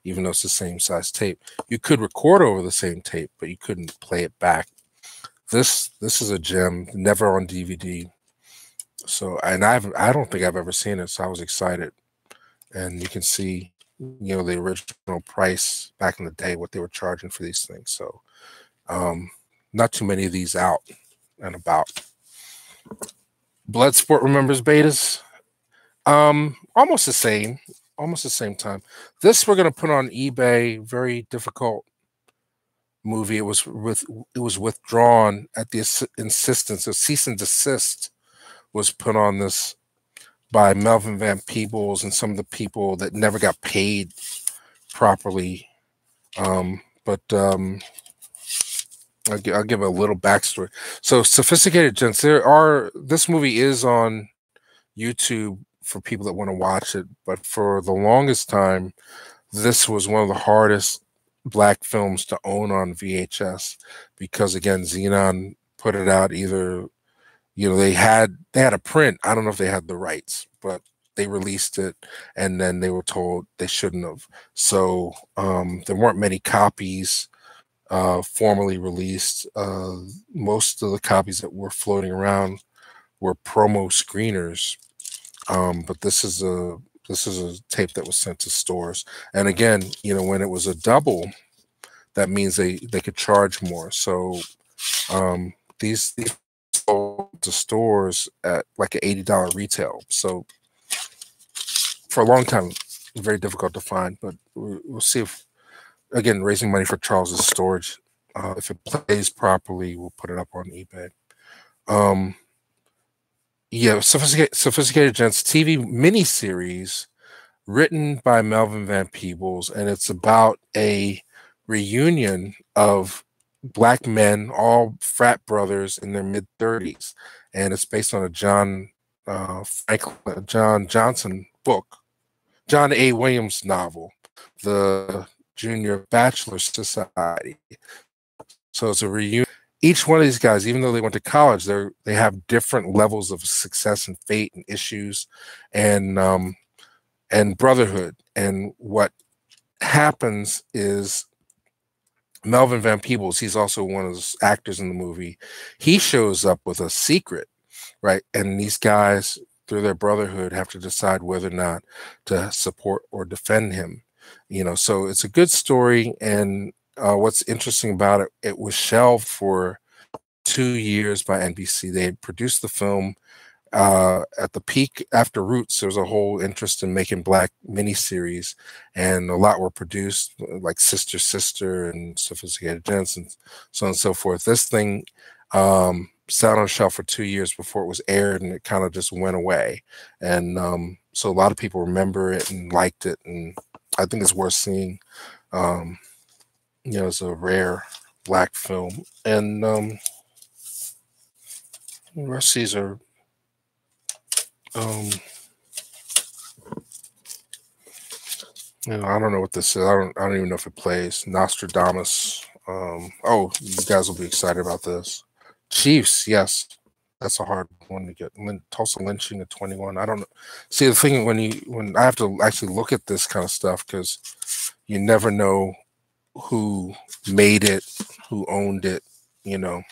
even though it's the same size tape. You could record over the same tape, but you couldn't play it back. This is a gem, never on DVD. So, and I don't think I've ever seen it, so I was excited. And you can see, the original price back in the day, what they were charging for these things. So, not too many of these out and about. Bloodsport remembers betas. Almost the same time. This we're gonna put on eBay. Very difficult movie. It was withdrawn at the insistence of cease and desist was put on this by Melvin Van Peebles and some of the people that never got paid properly. But I'll give a little backstory. So, Sophisticated Gents, this movie is on YouTube for people that want to watch it, but for the longest time, this was one of the hardest Black films to own on VHS, because again, Xenon put it out either, they had a print. I don't know if they had the rights, but they released it, and then they were told they shouldn't have. So there weren't many copies formally released. Most of the copies that were floating around were promo screeners. But this is a tape that was sent to stores. And again, when it was a double, that means they could charge more. So these sold to stores at like an $80 retail. So for a long time, very difficult to find. But we'll see if, again, raising money for Charles's storage. If it plays properly, we'll put it up on eBay. Yeah, Sophisticated Gents TV miniseries written by Melvin Van Peebles, and it's about a reunion of black men, all frat brothers in their mid-30s, and it's based on a John Johnson book, John A. Williams novel, The Junior Bachelor Society. So it's a reunion. Each one of these guys, even though they went to college, they have different levels of success and fate and issues, and brotherhood. And what happens is Melvin Van Peebles, he's also one of those actors in the movie. He shows up with a secret, right? And these guys, through their brotherhood, have to decide whether or not to support or defend him. So it's a good story. And what's interesting about it, it was shelved for 2 years by NBC. They had produced the film at the peak after Roots. There was a whole interest in making black miniseries, and a lot were produced, like Sister Sister and Sophisticated Gents and so on and so forth. This thing sat on a shelf for 2 years before it was aired, and it kind of just went away. And so a lot of people remember it and liked it, and I think it's worth seeing. It's a rare black film, and the rest of these are I don't know what this is. I don't even know if it plays. Nostradamus. Oh, you guys will be excited about this. Chiefs, yes. That's a hard one to get. Tulsa lynching at 21. I don't know. See, the thing when I have to actually look at this kind of stuff, because you never know who made it, who owned it, you don't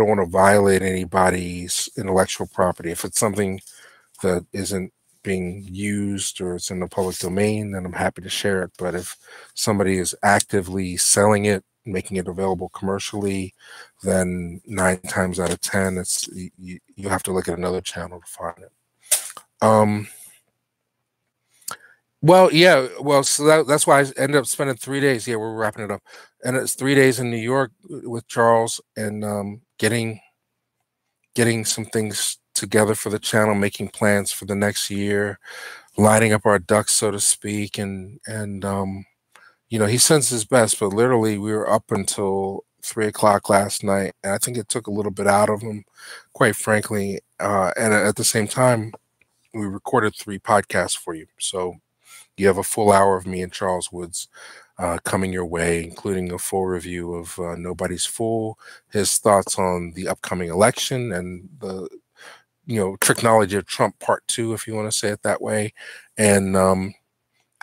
want to violate anybody's intellectual property. If it's something that isn't being used or it's in the public domain, then I'm happy to share it. But if somebody is actively selling it, making it available commercially, then 9 times out of 10, it's you have to look at another channel to find it. Well, yeah. Well, so that's why I ended up spending 3 days. Yeah, we're wrapping it up, and it's 3 days in New York with Charles, and getting some things together for the channel, making plans for the next year, lining up our ducks, so to speak, and he sends his best, but literally we were up until 3 o'clock last night, and I think it took a little bit out of him, quite frankly. And at the same time, we recorded 3 podcasts for you, so you have a full hour of me and Charles Woods coming your way, including a full review of Nobody's Fool, his thoughts on the upcoming election, and the Tricknology of Trump Part 2, if you want to say it that way, and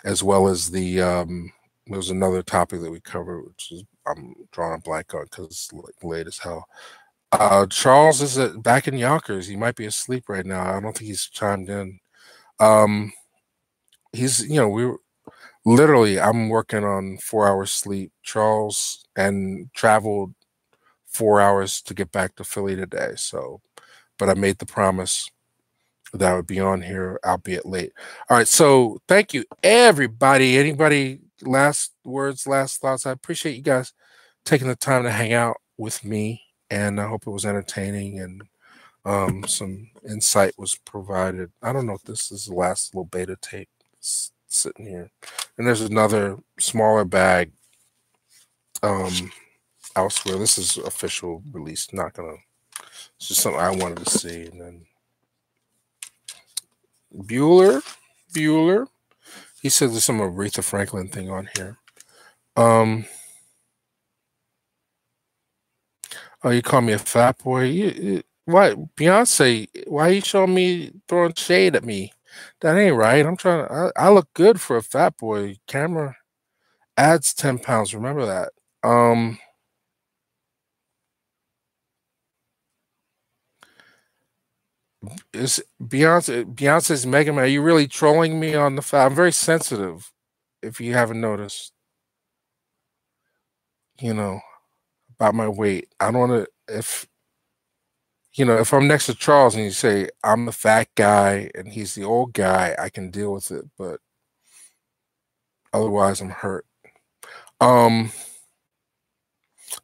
as well as there was another topic that we covered, which is I'm drawing a blank on because it's late as hell. Charles is back in Yonkers. He might be asleep right now. I don't think he's chimed in. He's I'm working on 4 hours sleep. Charles and traveled 4 hours to get back to Philly today. So, but I made the promise that I would be on here, albeit late. All right. So thank you, everybody. Anybody last words, last thoughts? I appreciate you guys taking the time to hang out with me, and I hope it was entertaining and some insight was provided. I don't know if this is the last little beta tape sitting here, and there's another smaller bag elsewhere. This is official release. It's just something I wanted to see. And then Bueller, he said there's some Aretha Franklin thing on here. Oh, you call me a fat boy? Why, Beyonce? Why are you showing me, throwing shade at me? That ain't right. I look good for a fat boy. Camera adds 10 pounds. Remember that. Is Beyonce's Mega Man? Are you really trolling me on the fat? I'm very sensitive, if you haven't noticed. About my weight. I don't want to, if I'm next to Charles and you say I'm the fat guy and he's the old guy, I can deal with it, but otherwise I'm hurt.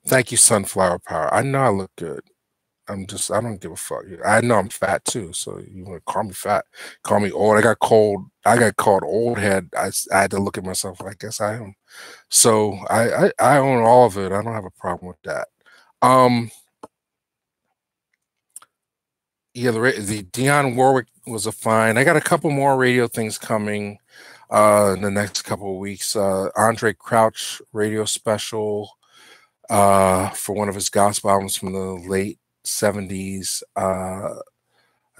Thank you, Sunflower Power. I know I look good. I don't give a fuck. I know I'm fat too, so you want to call me fat, call me old. I got called old head. I had to look at myself. I guess I am. So I own all of it. I don't have a problem with that. Um, yeah, the Dionne Warwick was a fine. I got a couple more radio things coming in the next couple of weeks. Andre Crouch radio special for one of his gospel albums from the late 70s. I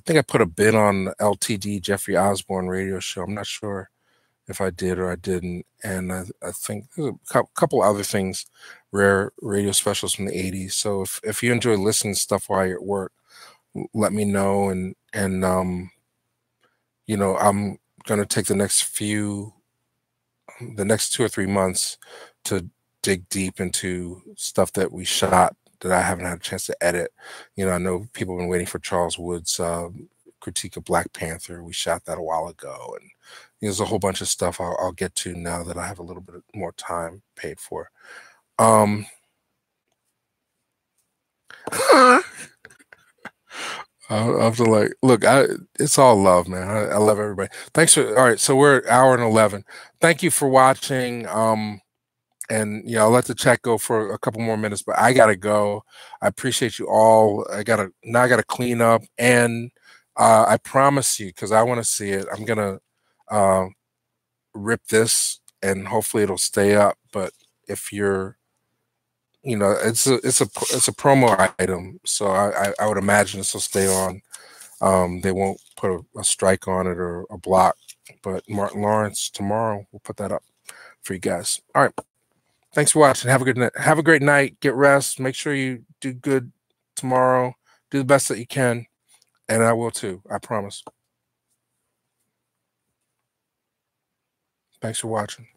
think I put a bid on LTD Jeffrey Osborne radio show. I'm not sure if I did or I didn't. And I think there's a couple other things, rare radio specials from the 80s. So if you enjoy listening to stuff while you're at work, let me know. And I'm gonna take the next 2 or 3 months to dig deep into stuff that we shot that I haven't had a chance to edit. I know people have been waiting for Charles Wood's critique of Black Panther. We shot that a while ago, and there's a whole bunch of stuff I'll get to now that I have a little bit more time paid for. I have to look. It's all love, man. I love everybody. Thanks for. All right, so we're at hour and 11. Thank you for watching. And I'll let the chat go for a couple more minutes, but I gotta go. I appreciate you all. I gotta clean up, and I promise you, because I want to see it, I'm gonna rip this, and hopefully it'll stay up. But if you're, it's a promo item, so I would imagine this will stay on. They won't put a strike on it or a block. But Martin Lawrence tomorrow, we'll put that up for you guys. All right. Thanks for watching. Have a good night. Have a great night. Get rest. Make sure you do good tomorrow. Do the best that you can. And I will too. I promise. Thanks for watching.